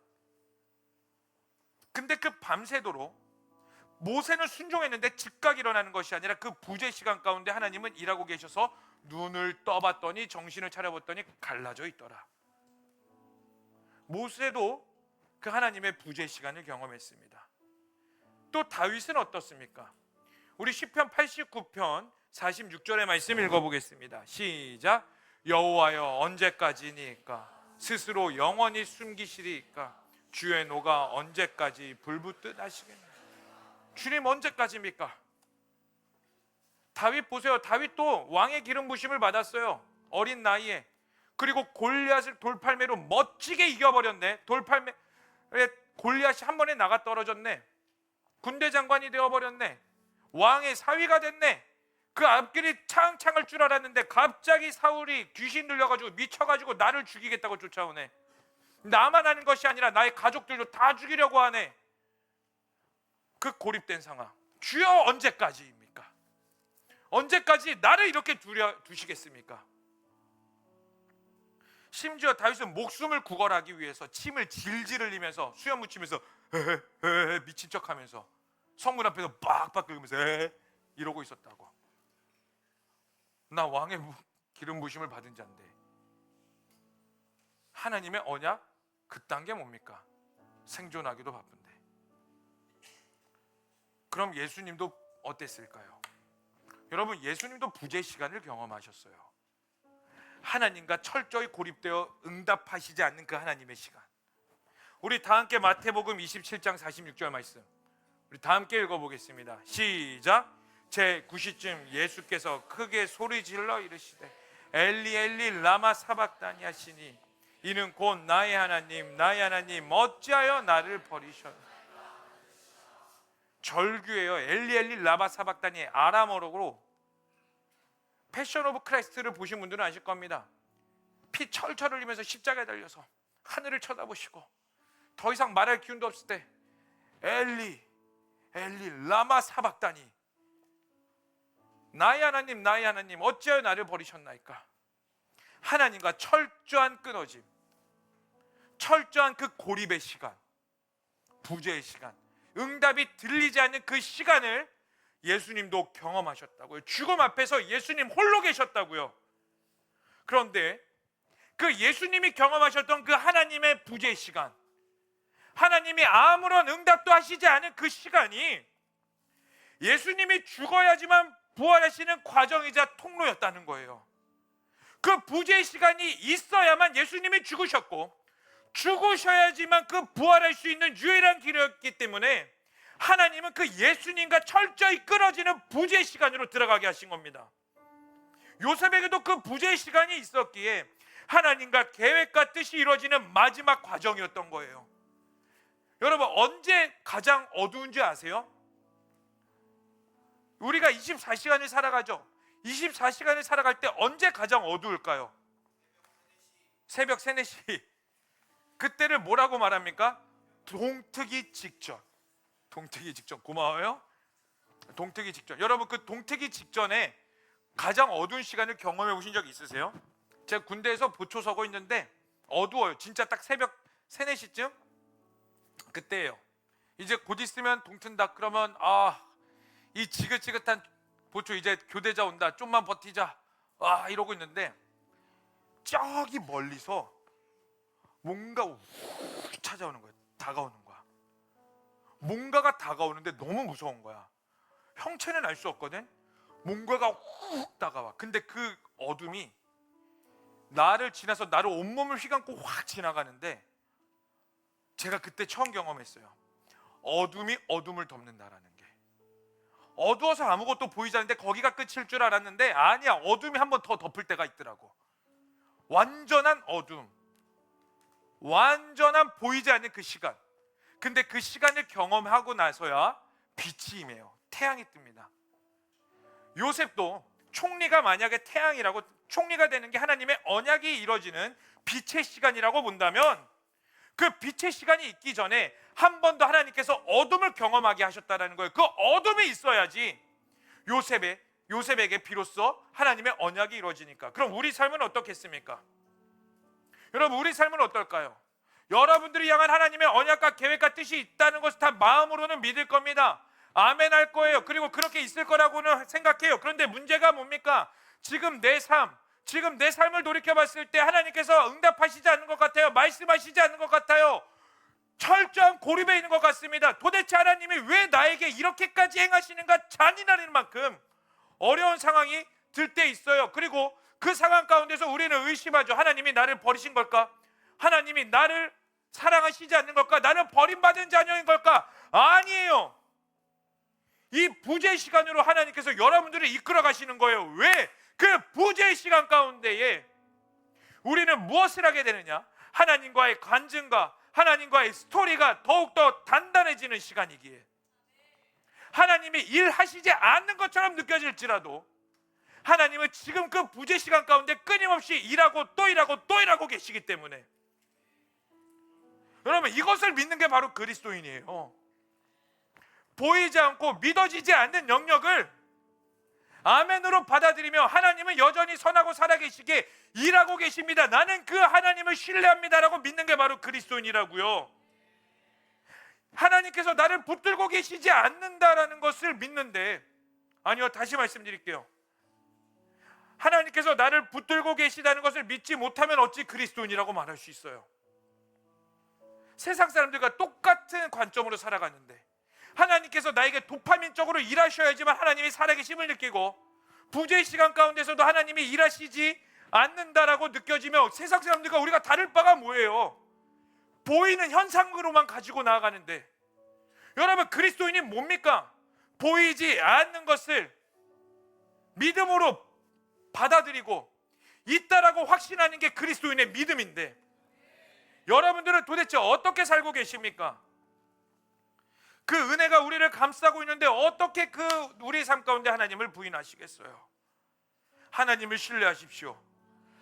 근데 그 밤새도록 모세는 순종했는데 즉각 일어나는 것이 아니라 그 부재 시간 가운데 하나님은 일하고 계셔서 눈을 떠봤더니 정신을 차려봤더니 갈라져 있더라. 모세도 그 하나님의 부재 시간을 경험했습니다. 또 다윗은 어떻습니까? 우리 시편 89편 46절의 말씀 읽어보겠습니다. 시작. 여호와여 언제까지니까 스스로 영원히 숨기시리까 주의 노가 언제까지 불붙듯 하시겠나. 주님 언제까지입니까? 다윗 보세요. 다윗도 왕의 기름 부심을 받았어요. 어린 나이에. 그리고 골리앗을 돌팔매로 멋지게 이겨버렸네. 돌팔매 골리앗이 한 번에 나가 떨어졌네. 군대 장관이 되어버렸네. 왕의 사위가 됐네. 그 앞길이 창창할 줄 알았는데 갑자기 사울이 귀신 들려가지고 미쳐가지고 나를 죽이겠다고 쫓아오네. 나만 하는 것이 아니라 나의 가족들도 다 죽이려고 하네. 그 고립된 상황. 주여 언제까지입니까? 언제까지 나를 이렇게 두시겠습니까? 심지어 다윗은 목숨을 구걸하기 위해서 침을 질질 흘리면서 수염 묻히면서 미친 척하면서 성문 앞에서 빡빡 긁으면서 이러고 있었다고. 나 왕의 기름 부심을 받은 자인데. 하나님의 언약 그딴 게 뭡니까? 생존하기도 바쁜데. 그럼 예수님도 어땠을까요? 여러분, 예수님도 부재 시간을 경험하셨어요. 하나님과 철저히 고립되어 응답하시지 않는 그 하나님의 시간. 우리 다 함께 마태복음 27장 46절 말씀 우리 다 함께 읽어보겠습니다. 시작. 제 9시쯤 예수께서 크게 소리질러 이르시되 엘리 엘리 라마 사박다니 하시니 이는 곧 나의 하나님 어찌하여 나를 버리셨나이까. 절규예요. 엘리 엘리 라마 사박다니. 아람어로 패션 오브 크라이스트를 보신 분들은 아실 겁니다. 피 철철 흘리면서 십자가에 달려서 하늘을 쳐다보시고 더 이상 말할 기운도 없을 때 엘리 엘리 라마 사박다니. 나의 하나님 어찌하여 나를 버리셨나이까. 하나님과 철저한 끊어짐, 철저한 그 고립의 시간, 부재의 시간, 응답이 들리지 않는 그 시간을 예수님도 경험하셨다고요. 죽음 앞에서 예수님 홀로 계셨다고요. 그런데 그 예수님이 경험하셨던 그 하나님의 부재 시간, 하나님이 아무런 응답도 하시지 않은 그 시간이 예수님이 죽어야지만 부활하시는 과정이자 통로였다는 거예요. 그 부재의 시간이 있어야만 예수님이 죽으셨고 죽으셔야지만 그 부활할 수 있는 유일한 길이었기 때문에 하나님은 그 예수님과 철저히 끊어지는 부재의 시간으로 들어가게 하신 겁니다. 요셉에게도 그 부재의 시간이 있었기에 하나님과 계획과 뜻이 이루어지는 마지막 과정이었던 거예요. 여러분, 언제 가장 어두운지 아세요? 우리가 24시간을 살아가죠. 24시간을 살아갈 때 언제 가장 어두울까요? 새벽 3, 4시. 그때를 뭐라고 말합니까? 동트기 직전. 동트기 직전. 고마워요. 동트기 직전. 여러분, 그 동트기 직전에 가장 어두운 시간을 경험해 보신 적 있으세요? 제가 군대에서 보초 서고 있는데 어두워요. 진짜 딱 새벽 3, 4시쯤? 그때예요. 이제 곧 있으면 동튼다. 그러면 이 지긋지긋한 보초 이제 교대자 온다. 좀만 버티자. 이러고 있는데 저기 멀리서 뭔가 찾아오는 거야. 다가오는 거야. 뭔가가 다가오는데 너무 무서운 거야. 형체는 알 수 없거든. 뭔가가 훅 다가와. 근데 그 어둠이 나를 지나서 나를 온몸을 휘감고 확 지나가는데 제가 그때 처음 경험했어요. 어둠이 어둠을 덮는다라는 게. 어두워서 아무것도 보이지 않는데 거기가 끝일 줄 알았는데 아니야. 어둠이 한 번 더 덮을 때가 있더라고. 완전한 어둠, 완전한 보이지 않는 그 시간. 근데 그 시간을 경험하고 나서야 빛이 임해요. 태양이 뜹니다. 요셉도 총리가 만약에 태양이라고, 총리가 되는 게 하나님의 언약이 이루어지는 빛의 시간이라고 본다면 그 빛의 시간이 있기 전에 한 번 더 하나님께서 어둠을 경험하게 하셨다는 거예요. 그 어둠이 있어야지 요셉에게 비로소 하나님의 언약이 이루어지니까. 그럼 우리 삶은 어떻겠습니까? 여러분, 우리 삶은 어떨까요? 여러분들이 향한 하나님의 언약과 계획과 뜻이 있다는 것을 다 마음으로는 믿을 겁니다. 아멘 할 거예요. 그리고 그렇게 있을 거라고는 생각해요. 그런데 문제가 뭡니까? 지금 내 삶을 돌이켜봤을 때 하나님께서 응답하시지 않는 것 같아요. 말씀하시지 않는 것 같아요. 철저한 고립에 있는 것 같습니다. 도대체 하나님이 왜 나에게 이렇게까지 행하시는가 잔인할 만큼 어려운 상황이 들 때 있어요. 그리고 그 상황 가운데서 우리는 의심하죠. 하나님이 나를 버리신 걸까? 하나님이 나를 사랑하시지 않는 걸까? 나는 버림받은 자녀인 걸까? 아니에요. 이 부재 시간으로 하나님께서 여러분들을 이끌어 가시는 거예요. 왜? 그 부재 시간 가운데에 우리는 무엇을 하게 되느냐? 하나님과의 간증과 하나님과의 스토리가 더욱더 단단해지는 시간이기에, 하나님이 일하시지 않는 것처럼 느껴질지라도 하나님은 지금 그 부재 시간 가운데 끊임없이 일하고 또 일하고 또 일하고 계시기 때문에, 여러분, 이것을 믿는 게 바로 그리스도인이에요. 보이지 않고 믿어지지 않는 영역을 아멘으로 받아들이며 하나님은 여전히 선하고 살아계시게 일하고 계십니다. 나는 그 하나님을 신뢰합니다라고 믿는 게 바로 그리스도인이라고요. 하나님께서 나를 붙들고 계시지 않는다라는 것을 믿는데, 아니요, 다시 말씀드릴게요. 하나님께서 나를 붙들고 계시다는 것을 믿지 못하면 어찌 그리스도인이라고 말할 수 있어요? 세상 사람들과 똑같은 관점으로 살아가는데 하나님께서 나에게 도파민적으로 일하셔야지만 하나님이 살아계심을 느끼고, 부재의 시간 가운데서도 하나님이 일하시지 않는다라고 느껴지며 세상 사람들과 우리가 다를 바가 뭐예요? 보이는 현상으로만 가지고 나아가는데, 여러분, 그리스도인이 뭡니까? 보이지 않는 것을 믿음으로 받아들이고 있다라고 확신하는 게 그리스도인의 믿음인데, 여러분들은 도대체 어떻게 살고 계십니까? 그 은혜가 우리를 감싸고 있는데 어떻게 우리 삶 가운데 하나님을 부인하시겠어요? 하나님을 신뢰하십시오.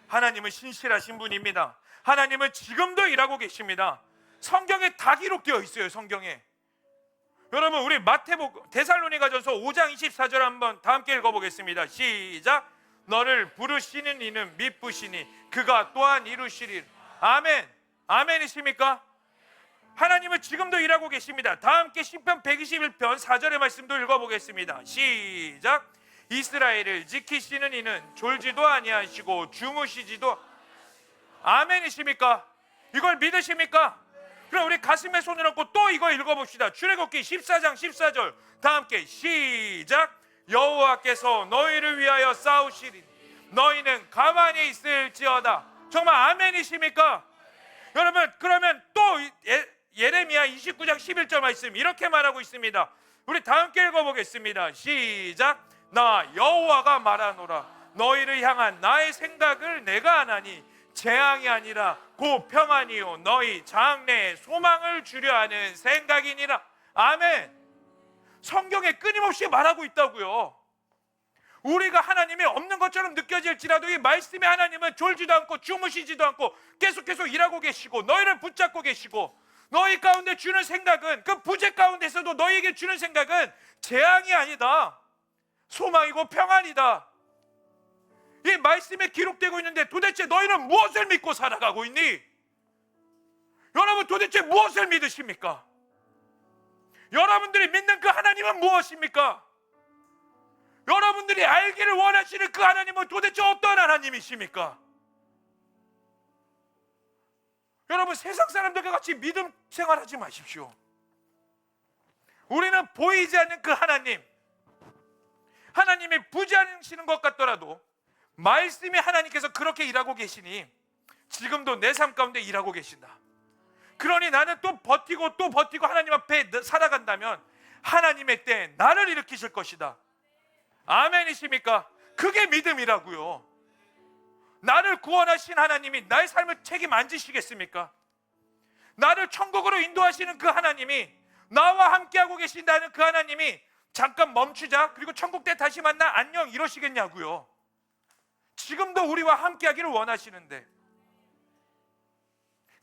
하나님은 신실하신 분입니다. 하나님은 지금도 일하고 계십니다. 성경에 다 기록되어 있어요. 성경에. 여러분, 우리 데살로니가전서 5장 24절 한번 다 함께 읽어보겠습니다. 시작. 너를 부르시는 이는 미쁘시니 그가 또한 이루시리라. 아멘. 아멘이십니까? 하나님은 지금도 일하고 계십니다. 다 함께 시편 121편 4절의 말씀도 읽어보겠습니다. 시작. 이스라엘을 지키시는 이는 졸지도 아니하시고 주무시지도. 아멘이십니까? 이걸 믿으십니까? 그럼 우리 가슴에 손을 얹고 또 이거 읽어봅시다. 출애굽기 14장 14절 다 함께 시작. 여호와께서 너희를 위하여 싸우시리니 너희는 가만히 있을지어다. 정말 아멘이십니까? 여러분, 그러면 또 예레미야 29장 11절 말씀 이렇게 말하고 있습니다. 우리 다 함께 읽어보겠습니다. 시작. 나 여호와가 말하노라. 너희를 향한 나의 생각을 내가 아나니 재앙이 아니라 곧 평안이요 너희 장래에 소망을 주려 하는 생각이니라. 아멘. 성경에 끊임없이 말하고 있다고요. 우리가 하나님이 없는 것처럼 느껴질지라도 이 말씀의 하나님은 졸지도 않고 주무시지도 않고 계속해서 일하고 계시고 너희를 붙잡고 계시고, 너희 가운데 주는 생각은, 그 부재 가운데서도 너희에게 주는 생각은 재앙이 아니다, 소망이고 평안이다. 이 말씀에 기록되고 있는데 도대체 너희는 무엇을 믿고 살아가고 있니? 여러분, 도대체 무엇을 믿으십니까? 여러분들이 믿는 그 하나님은 무엇입니까? 여러분들이 알기를 원하시는 그 하나님은 도대체 어떤 하나님이십니까? 여러분, 세상 사람들과 같이 믿음 생활하지 마십시오. 우리는 보이지 않는 그 하나님이 부지하시는 것 같더라도 말씀이 하나님께서 그렇게 일하고 계시니 지금도 내 삶 가운데 일하고 계신다. 그러니 나는 또 버티고 하나님 앞에 살아간다면 하나님의 때에 나를 일으키실 것이다. 아멘이십니까? 그게 믿음이라고요. 나를 구원하신 하나님이 나의 삶을 책임 안 지시겠습니까? 나를 천국으로 인도하시는 그 하나님이, 나와 함께하고 계신다는 그 하나님이 잠깐 멈추자, 그리고 천국 때 다시 만나, 안녕, 이러시겠냐고요. 지금도 우리와 함께하기를 원하시는데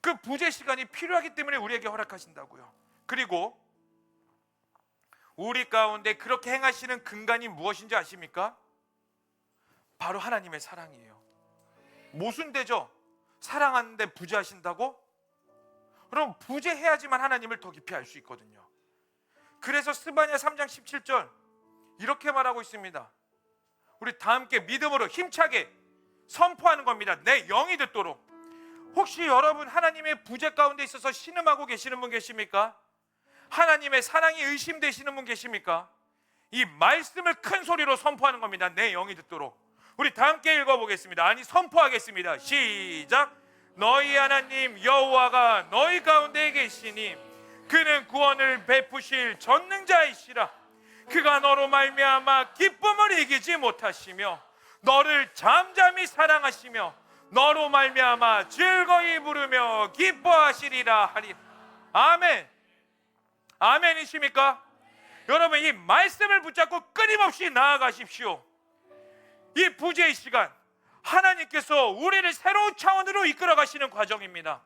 그 부재 시간이 필요하기 때문에 우리에게 허락하신다고요. 그리고 우리 가운데 그렇게 행하시는 근간이 무엇인지 아십니까? 바로 하나님의 사랑이에요. 모순되죠? 사랑하는데 부재하신다고? 그럼 부재해야지만 하나님을 더 깊이 알 수 있거든요. 그래서 스바냐 3장 17절 이렇게 말하고 있습니다. 우리 다 함께 믿음으로 힘차게 선포하는 겁니다. 내 영이 듣도록. 혹시 여러분 하나님의 부재 가운데 있어서 신음하고 계시는 분 계십니까? 하나님의 사랑이 의심되시는 분 계십니까? 이 말씀을 큰 소리로 선포하는 겁니다. 내 영이 듣도록. 우리 다 함께 읽어보겠습니다. 아니, 선포하겠습니다. 시작. 너희 하나님 여호와가 너희 가운데 계시니 그는 구원을 베푸실 전능자이시라. 그가 너로 말미암아 기쁨을 이기지 못하시며 너를 잠잠히 사랑하시며 너로 말미암아 즐거이 부르며 기뻐하시리라 하리. 아멘. 아멘이십니까? 여러분, 이 말씀을 붙잡고 끊임없이 나아가십시오. 이 부재의 시간, 하나님께서 우리를 새로운 차원으로 이끌어 가시는 과정입니다.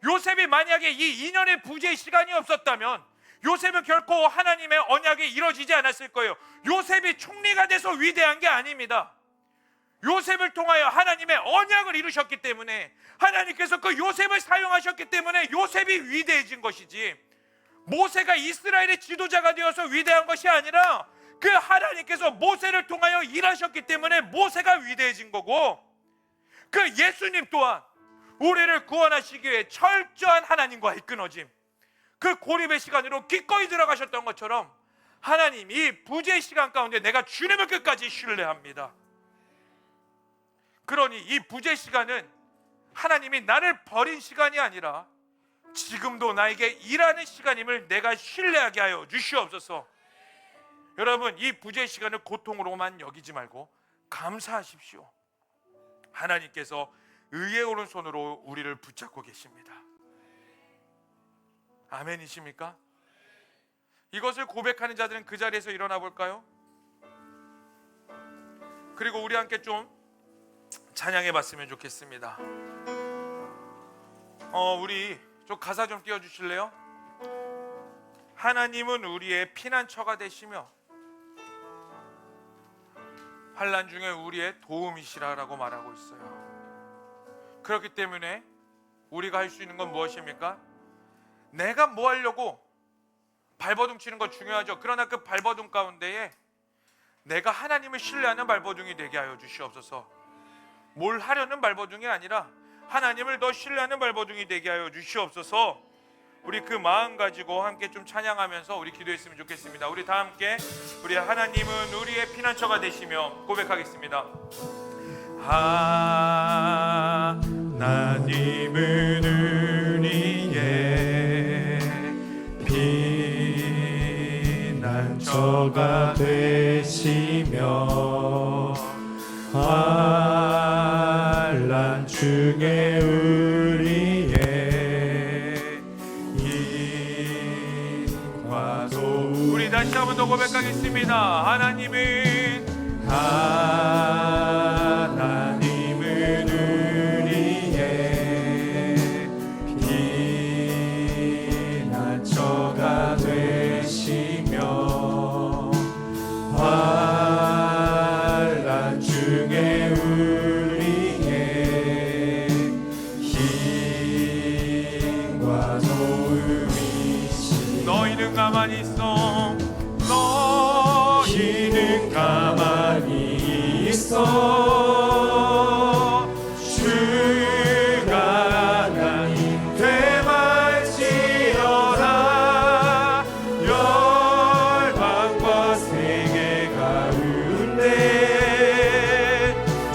요셉이 만약에 이 2년의 부재의 시간이 없었다면 요셉은 결코 하나님의 언약이 이루어지지 않았을 거예요. 요셉이 총리가 돼서 위대한 게 아닙니다. 요셉을 통하여 하나님의 언약을 이루셨기 때문에, 하나님께서 그 요셉을 사용하셨기 때문에 요셉이 위대해진 것이지, 모세가 이스라엘의 지도자가 되어서 위대한 것이 아니라 그 하나님께서 모세를 통하여 일하셨기 때문에 모세가 위대해진 거고, 그 예수님 또한 우리를 구원하시기 위해 철저한 하나님과의 끊어짐, 그 고립의 시간으로 기꺼이 들어가셨던 것처럼 하나님 이 부재의 시간 가운데 내가 주님을 끝까지 신뢰합니다. 그러니 이 부재 시간은 하나님이 나를 버린 시간이 아니라 지금도 나에게 일하는 시간임을 내가 신뢰하게 하여 주시옵소서. 여러분, 이 부재 시간을 고통으로만 여기지 말고 감사하십시오. 하나님께서 의의 오른손으로 우리를 붙잡고 계십니다. 아멘이십니까? 이것을 고백하는 자들은 그 자리에서 일어나 볼까요? 그리고 우리 함께 좀 찬양해 봤으면 좋겠습니다. 우리 좀 가사 좀 띄워주실래요? 하나님은 우리의 피난처가 되시며 환난 중에 우리의 도움이시라라고 말하고 있어요. 그렇기 때문에 우리가 할 수 있는 건 무엇입니까? 내가 뭐 하려고 발버둥 치는 거 중요하죠. 그러나 그 발버둥 가운데에 내가 하나님을 신뢰하는 발버둥이 되게 하여 주시옵소서. 뭘 하려는 발버둥이 아니라 하나님을 더 신뢰하는 발버둥이 되게 하여 주시옵소서. 우리 그 마음 가지고 함께 좀 찬양하면서 우리 기도했으면 좋겠습니다. 우리 다 함께 우리 하나님은 우리의 피난처가 되시며 고백하겠습니다. 하나님은 우리의 피난처가 되시며 환난 중에 우리의 힘과 도움. 우리 다시 한 번 더 고백하겠습니다. 하나님은 우리의 피난처가 되시며 환난 중에 우리의 힘과 도움이시. 너희는 가만히 있어. 너희는 가만히 있어. 주가 하나님 되말지어다. 열방과 세계 가운데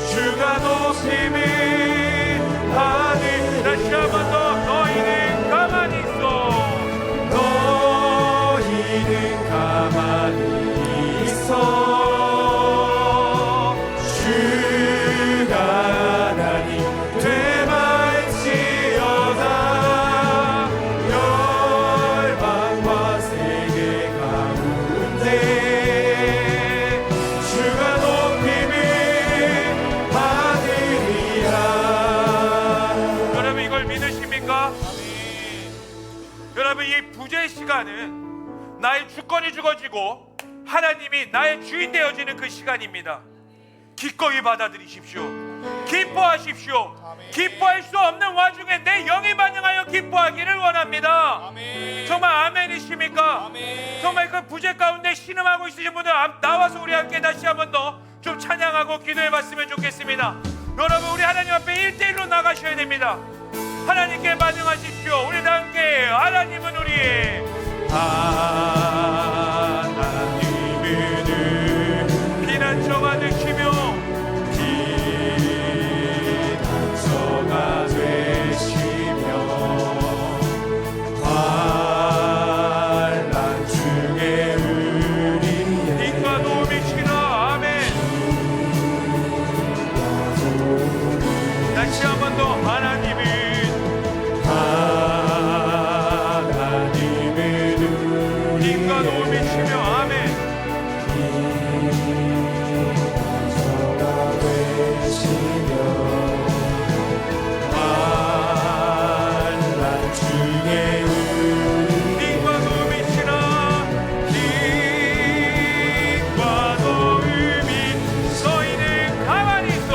주가 높임을 받으. 다시 한 번 더. 너희는 가만히 있어. 너희는 가만히 있어. 주가 하나님 되말지어다. 열방과 세계 가운데 주가 높임을 받으리라. 여러분, 이걸 믿으십니까? 여러분, 이 부재의 시간은 나의 주권이 주어지고 하나님이 나의 주인 되어지는 그 시간입니다. 기꺼이 받아들이십시오. 기뻐하십시오. 기뻐할 수 없는 와중에 내 영이 반응하여 기뻐하기를 원합니다. 아멘. 정말 아멘이십니까? 아멘. 정말 그 부재 가운데 신음하고 있으신 분들 나와서 우리 함께 다시 한 번 더 좀 찬양하고 기도해 봤으면 좋겠습니다. 여러분, 우리 하나님 앞에 1대1로 나가셔야 됩니다. 하나님께 반응하십시오. 우리 다 함께 하나님은 우리의 하나님은 피난처가 되시며 피난처가 되시며 환난 중에 우리의 빛과 도움이시라. 아멘. 다시 한 번 더 하나님은 빛과 도움이시며 아멘. 환난 중에 빛과 도움이시라. 빛과 도움이 너희는 가만히 있어.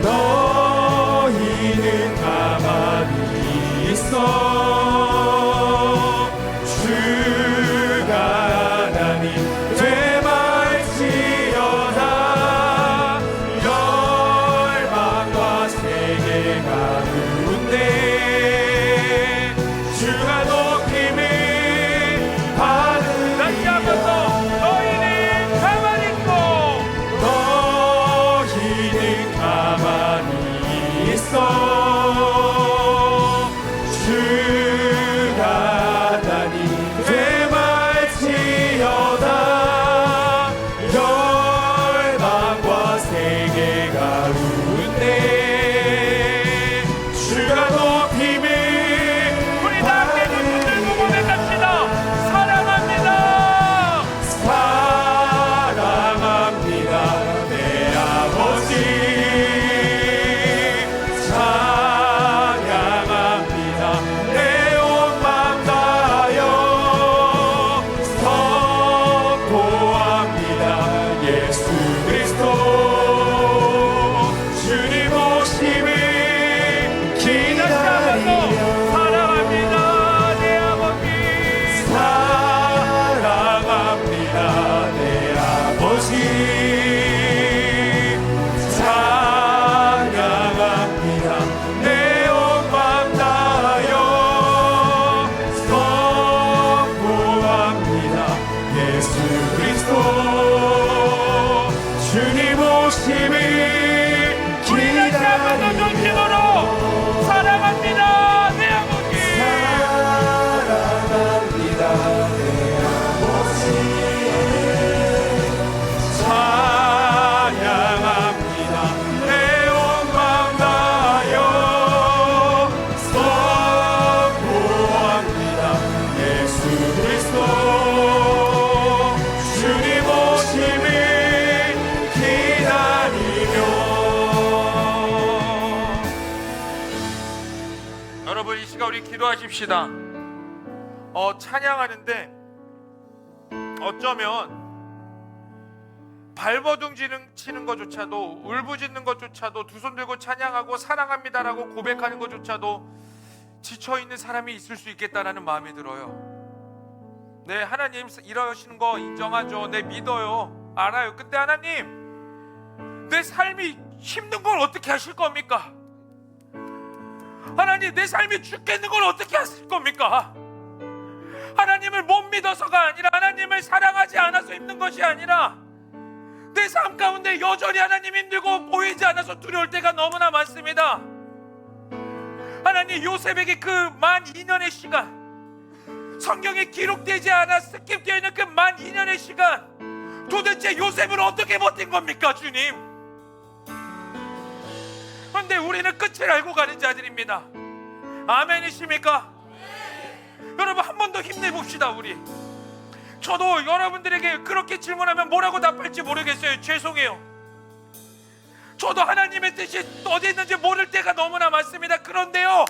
너희는 가만히 있어. 주가 하나님 되말지어다. 열방과 세계 가운데 주가 높임을 받으리라. 다시 한 번 더 너희는 가만히 있어. 너희는 가만히 있어. 주가 하나님 되말지어다. 열방과 세계 가운데 주가 높임을 우리 다 함께 눈 들고 고백합시다. 사랑합니다. 사랑합니다 내 아버지. 찬양합니다 내 온 맘 다하여. 선포합니다 예수 그리스도. 주님 오심을 기다리며 사랑합니다 내 아버지. 사랑합니다 내 아버지. 찬양합니다 내 온 맘 다하여. 선포합니다 예수 그리스도. 주님 오심을 우리 다시 한 번 더 전심으로 사랑합니다 내 아버지. 사랑합니다 내 아버지. 찬양합니다 내 온 맘 다하여. 선포합니다 예수 그리스도. 주님 오심을 기다리며. 여러분, 이 시간 우리 기도하십시다. 찬양하는데 어쩌면 발버둥 치는 것조차도, 울부짖는 것조차도, 두 손 들고 찬양하고 사랑합니다라고 고백하는 것조차도 지쳐있는 사람이 있을 수 있겠다라는 마음이 들어요. 네, 하나님 이러시는 거 인정하죠. 네, 믿어요. 알아요. 근데 하나님, 내 삶이 힘든 걸 어떻게 하실 겁니까? 하나님, 내 삶이 죽겠는 걸 어떻게 하실 겁니까? 하나님을 못 믿어서가 아니라, 하나님을 사랑하지 않아서 힘든 것이 아니라, 내 삶 가운데 여전히 하나님 힘들고 보이지 않아서 두려울 때가 너무나 많습니다. 하나님, 요셉에게 그 만 2년의 시간, 성경에 기록되지 않아 스킵되어 있는 그 만 2년의 시간, 도대체 요셉을 어떻게 버틴 겁니까, 주님? 그런데 우리는 끝을 알고 가는 자들입니다. 아멘이십니까? 여러분, 한 번 더 힘내봅시다. 우리 저도 여러분들에게 그렇게 질문하면 뭐라고 답할지 모르겠어요. 죄송해요. 저도 하나님의 뜻이 어디 있는지 모를 때가 너무나 많습니다. 그런데요,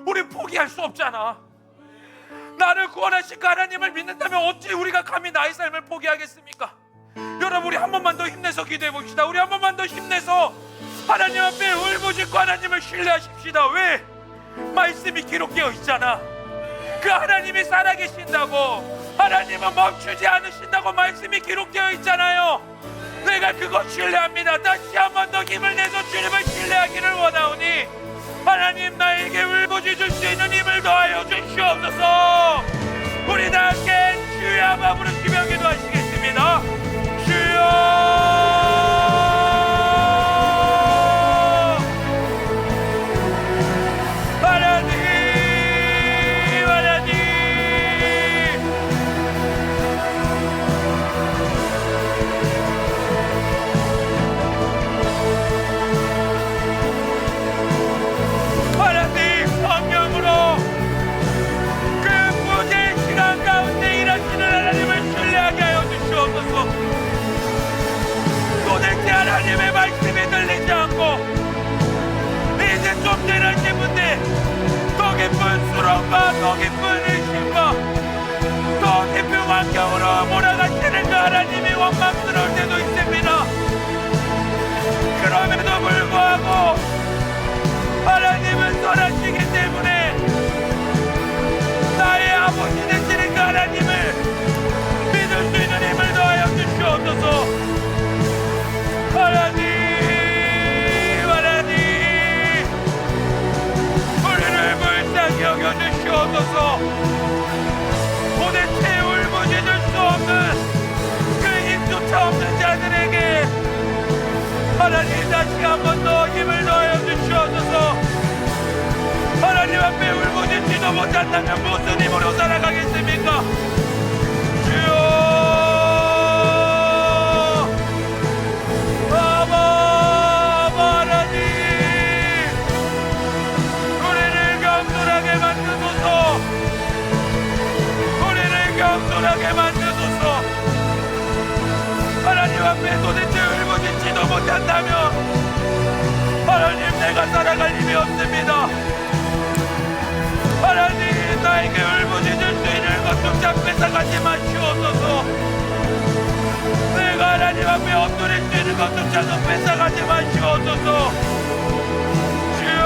우리 포기할 수 없잖아. 나를 구원하신 그 하나님을 믿는다면 어찌 우리가 감히 나의 삶을 포기하겠습니까? 여러분, 우리 한 번만 더 힘내서 기도해 봅시다. 우리 한 번만 더 힘내서 하나님 앞에 울부짖고 하나님을 신뢰하십시다. 왜? 말씀이 기록되어 있잖아. 그 하나님이 살아계신다고, 하나님은 멈추지 않으신다고 말씀이 기록되어 있잖아요. 내가 그거 신뢰합니다. 다시 한 번 더 힘을 내서 주님을 신뢰하기를 원하오니 하나님, 나에게 울부짖을 수 있는 힘을 더하여 주시옵소서. 우리 다 함께 주여 한번 부르시며 기도하시겠습니다. 주여. 하나님의 말씀이 들리지 않고 이제 좀 지나신 분들, 더 깊은 수렁과 더 깊은 의심과 더 깊은 환경으로 몰아가시는 그 하나님이 원망스러울 때도 있습니다. 그럼에도 불구하고 하나님은 선하시기 때문에 나의 아버지 되시는 그 하나님을 믿을 수 있는 힘을 더하여 주시옵소서. 하나님, 하나님, 우리를 불쌍히 여겨주시옵소서. 도대체 울부짖을 수 없는 그 힘조차 없는 자들에게 하나님 다시 한 번 더 힘을 더하여 주시옵소서. 하나님 앞에 울부짖지도 못한다면 무슨 힘으로 살아가겠습니까? 주여. 경솔하게 만드소서. 하나님 앞에 도대체 울부짖지도 못한다면 하나님, 내가 살아갈 힘이 없습니다. 하나님, 나에게 울부짖을 수 있는 것조차 뺏어가지 마시옵소서. 내가 하나님 앞에 엎드릴 수 있는 것조차도 뺏어가지 마시옵소서. 주여.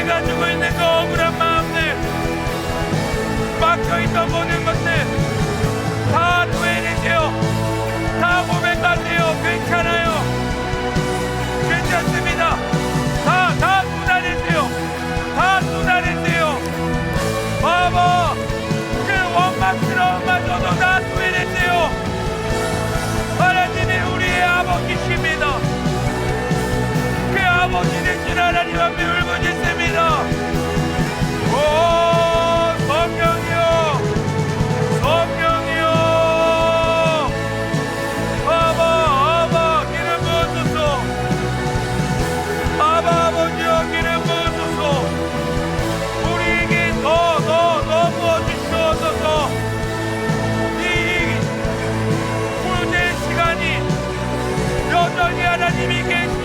가지고 있는 그 억울한 마음들, 막혀있던 모든 것들 다 토해내세요. 다 고백하세요. 괜찮아요. 괜찮습니다. 다 쏟아내세요. 다 쏟아내세요. 바보, 그 원망스러운 마저도 다 토해내세요. 하나님이 우리의 아버지십니다. 그 아버지 되신 하나님 앞에 울부짖습니다. 오, 성령이여, 성령이여, 아바, 기름 부어주소. 아바, 아버지여, 기름 부어주소. 우리에게 더 부어주시옵소서. 이 구제 시간이 여전히 하나님이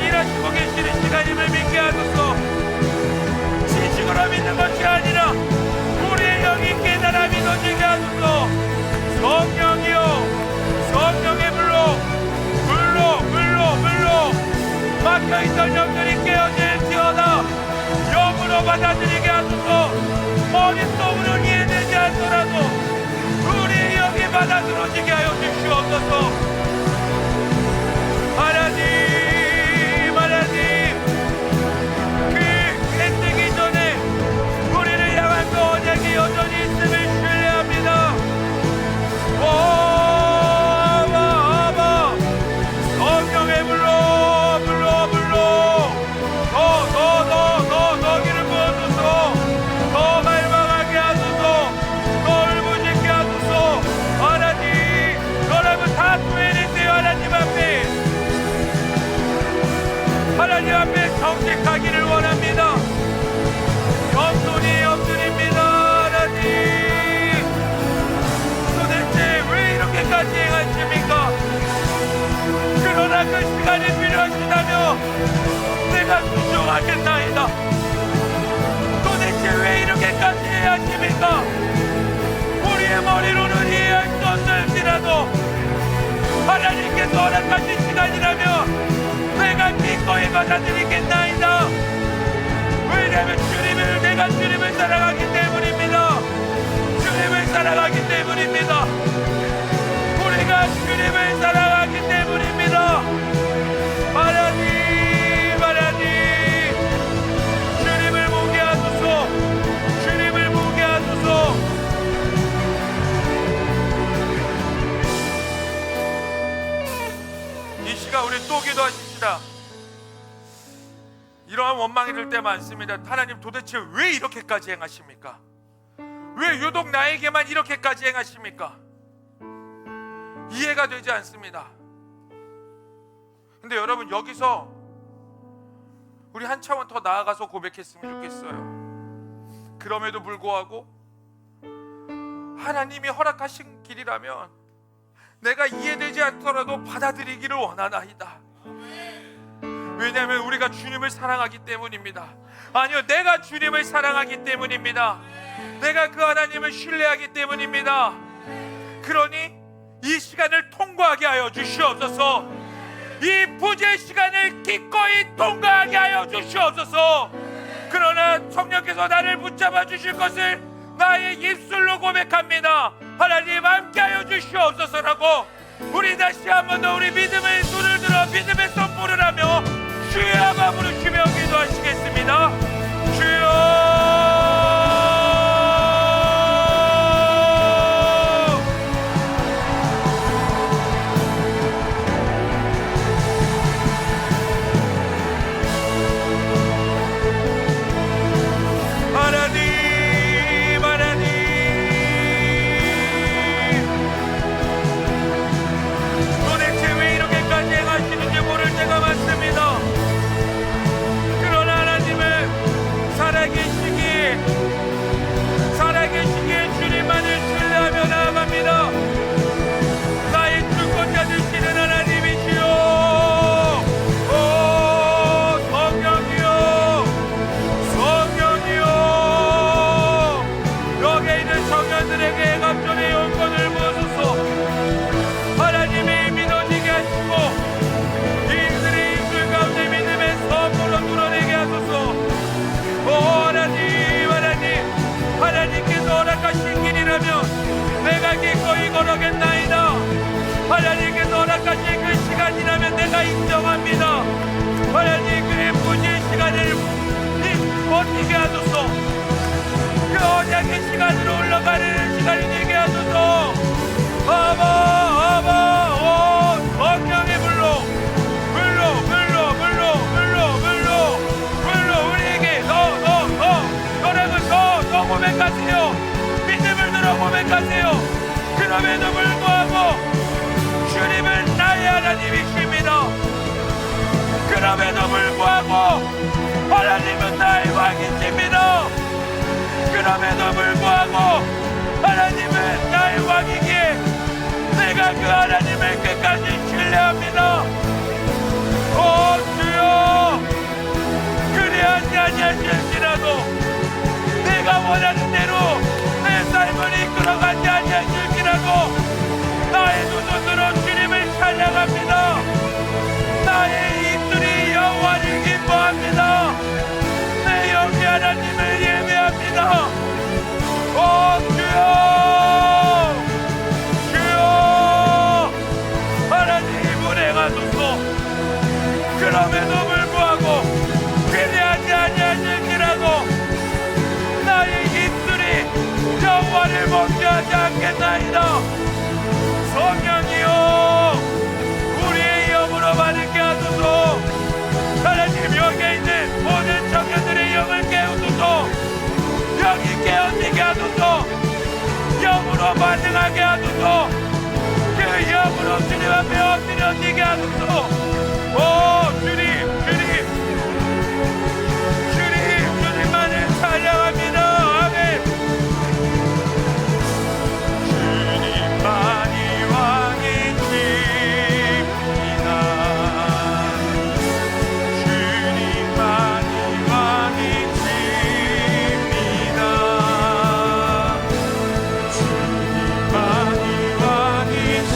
일하시고 계시는 시간임을 믿게 하소서. 지식으로 믿는 것이 아니라 우리의 영이 깨달아 믿어지게 하소서. 성령이여, 성령의 불로 막혀있던 영들이 깨어질지어다. 영으로 받아들이게 하소서. 머릿속으로 이해되지 않더라도 우리의 영이 받아들여지게 하여 주시옵소서. 하나님, 하나님, 그 애쓰기 전에 우리를 향한 그 언약이 여전히 있음을 신뢰합니다. 아바, 성령의 불로 더 기름 부어주소. 더 갈망하게 하소서. 더 울부짖게 하소서. 하나님, 여러분 다 구해내세요. 하나님 앞에 정직하기를 원합니다. 겸손히 엎드립니다. 하나님, 도대체 왜 이렇게까지 행하십니까? 그러나 그 시간이 필요하시다며 내가 순종하겠나이다. 도대체 왜 이렇게까지 해야 하십니까? 할지라도 하나님께서 허락하신 시간이라면 내가 기꺼이 받아들이겠나이다. 왜냐하면 내가 주님을 사랑하기 때문입니다. 주님을 사랑하기 때문입니다. 우리가 주님을 사랑하기 때문입니다. 하나님 주님을 보게 하소서. 주님을 보게 하소서. 이 시간 우리 또 기도하십시다. 이러한 원망이 들 때 많습니다. 하나님 도대체 왜 이렇게까지 행하십니까? 왜 유독 나에게만 이렇게까지 행하십니까? 이해가 되지 않습니다. 근데 여러분, 여기서 우리 한 차원 더 나아가서 고백했으면 좋겠어요. 그럼에도 불구하고 하나님이 허락하신 길이라면 내가 이해되지 않더라도 받아들이기를 원하나이다. 왜냐하면 우리가 주님을 사랑하기 때문입니다. 아니요, 내가 주님을 사랑하기 때문입니다. 내가 그 하나님을 신뢰하기 때문입니다. 그러니 이 시간을 통과하게 하여 주시옵소서. 이 부재의 시간을 기꺼이 통과하게 하여 주시옵소서. 그러나 성령께서 나를 붙잡아 주실 것을 나의 입술로 고백합니다. 하나님 함께하여 주시옵소서라고 우리 다시 한 번 더 우리 믿음의 손을 들어 믿음의 선포를 하며 주여 마음으로 주며 기도하시겠습니다. 주여. 살아계시기에 주님만을 신뢰하며 나아갑니다. 나의 주권자 되시는 하나님이시여, 오 성령이여, 성령이여, 여기 있는 청년들에게 감전의 영권을 부어주소. 하나님이 믿어지게 하시고 이들의 입술 가운데 믿음의 선물로 드러내게 하소서. 오 하나님께서 허락하신 길이라면 내가 기꺼이 걸어겠나이다. 하나님께서 허락하신 그 시간이라면 내가 인정합니다. 하나님 그의 부지의 시간을 버티게 하소서. 그 언약의 시간으로 올라가는 시간이 되게 하소서. 아바 오 성령의 불로 우리에게 너라고 더 고백하세요. 믿음을 들어 고백하세요. 그럼에도 불구하고 주님은 나의 하나님이십니다. 그럼에도 불구하고 하나님은 나의 왕이십니다. 그럼에도 불구하고 하나님은 나의 왕이기에 내가 그 하나님을 끝까지 신뢰합니다. 오 주여, 그리하지 아니하실지라도 내가 원하는 대로 내 삶을 이끌어가지 아니하실지라도 나의 두 손으로 주님을 찬양합니다. 나의 입술이 여호와를 기뻐합니다. 내 영이 하나님을 예배합니다. 오 주여, 주여, 하나님 운행하소서. 그럼에도 불구하고 그리하지 아니하실지라도 나의 입술이 여호와를 범죄하지 않겠나이다. 성령이여, 우리의 영으로 받게 하소서. 하나님 여기에 있는 모든 청년들의 영을 깨우소서. 영이 깨어지게 하소서. 영으로 반응하게 하소서. 그 영으로 주님 앞에 엎드려지게 하소서. 오 주님, 주님만을 찬양합니다. 아멘. 주님만이 왕이십니다. 주님만이 왕이십니다. 주님만이 왕이십니다.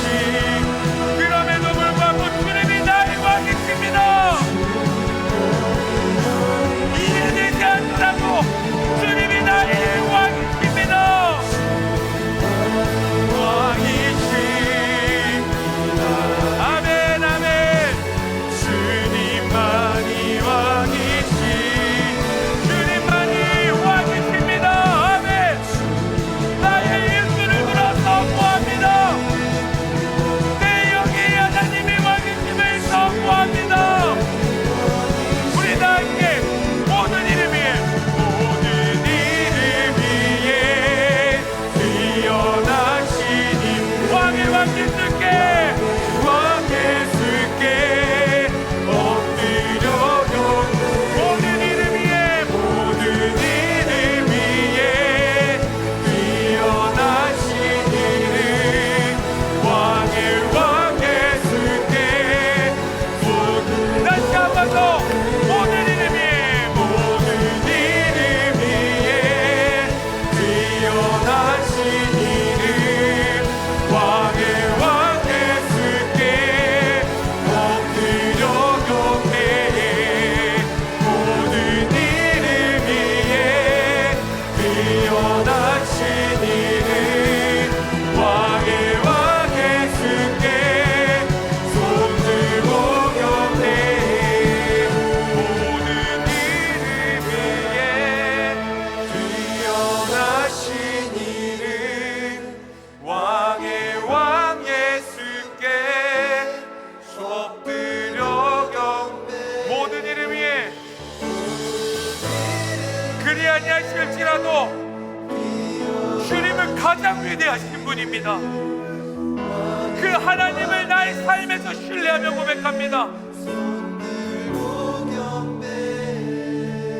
위대하신 분입니다. 그 하나님을 나의 삶에서 신뢰하며 고백합니다.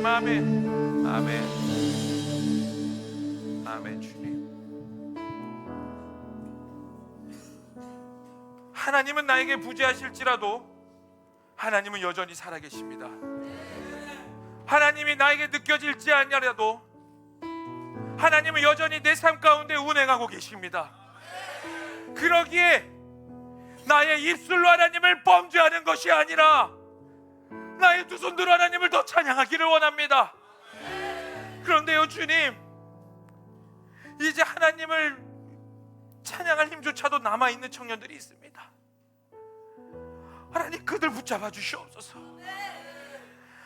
아멘, 아멘, 아멘. 주님, 하나님은 나에게 부재하실지라도 하나님은 여전히 살아계십니다. 하나님이 나에게 느껴질지 않냐라도 하나님은 여전히 내 삶 가운데 운행하고 계십니다. 그러기에 나의 입술로 하나님을 범죄하는 것이 아니라 나의 두 손으로 하나님을 더 찬양하기를 원합니다. 그런데요, 주님, 이제 하나님을 찬양할 힘조차도 남아있는 청년들이 있습니다. 하나님, 그들 붙잡아 주시옵소서.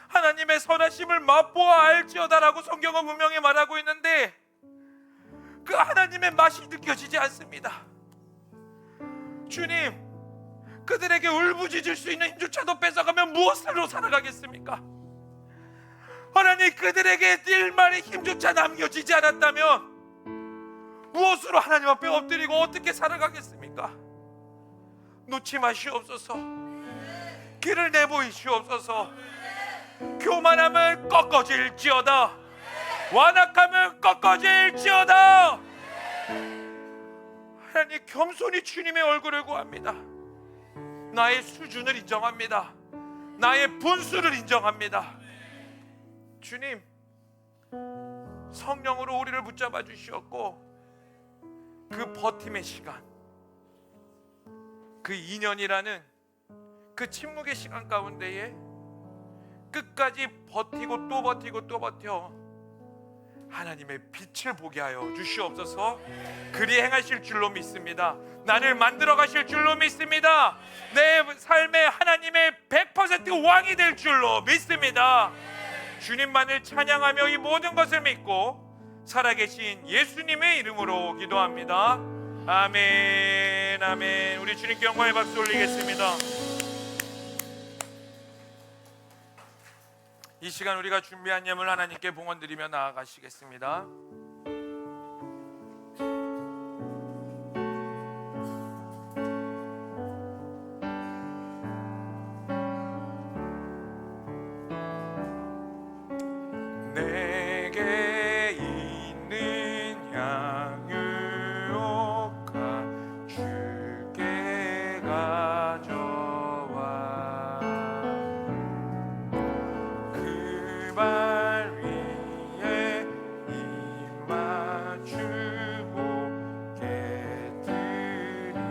하나님의 선하심을 맛보아 알지어다라고 성경은 분명히 말하고 있는데 그 하나님의 맛이 느껴지지 않습니다. 주님, 그들에게 울부짖을 수 있는 힘조차도 뺏어가면 무엇으로 살아가겠습니까? 하나님, 그들에게 일말의 힘조차 남겨지지 않았다면 무엇으로 하나님 앞에 엎드리고 어떻게 살아가겠습니까? 놓지 마시옵소서. 길을 내보이시옵소서. 교만함은 꺾어질지어다. 완악함은 꺾어질지어다. 하나님, 겸손히 주님의 얼굴을 구합니다. 나의 수준을 인정합니다. 나의 분수를 인정합니다. 주님, 성령으로 우리를 붙잡아 주시었고 그 버팀의 시간, 그 2년이라는 그 침묵의 시간 가운데에 끝까지 버티고 또 버티고 또 버텨 하나님의 빛을 보게 하여 주시옵소서. 그리 행하실 줄로 믿습니다. 나를 만들어 가실 줄로 믿습니다. 내 삶에 하나님의 100% 왕이 될 줄로 믿습니다. 주님만을 찬양하며 이 모든 것을 믿고 살아계신 예수님의 이름으로 기도합니다. 아멘, 아멘. 우리 주님께 영광의 박수 올리겠습니다. 이 시간 우리가 준비한 예물 하나님께 봉헌드리며 나아가시겠습니다. 내게 있는 향유옥화 주께 가져와 그 발 위에 입 맞추고 깨뜨립니다.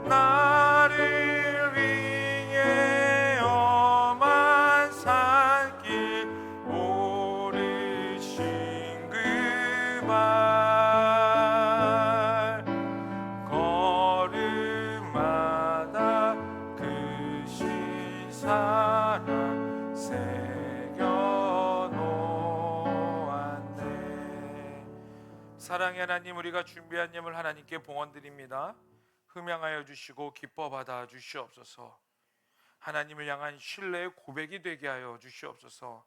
나를 위해 엄한 산길 오르신 그 발 걸음마다 그 시사랑 새겨놓았네. 사랑의 하나님, 우리가 준비한 예물 하나님께 봉헌드립니다. 흠양하여 주시고 기뻐 받아 주시옵소서. 하나님을 향한 신뢰의 고백이 되게 하여 주시옵소서.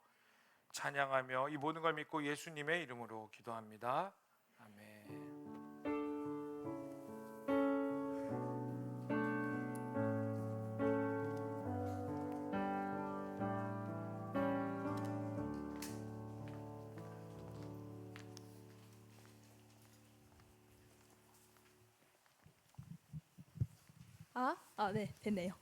찬양하며 이 모든 걸 믿고 예수님의 이름으로 기도합니다. 아멘. 네, 됐네요.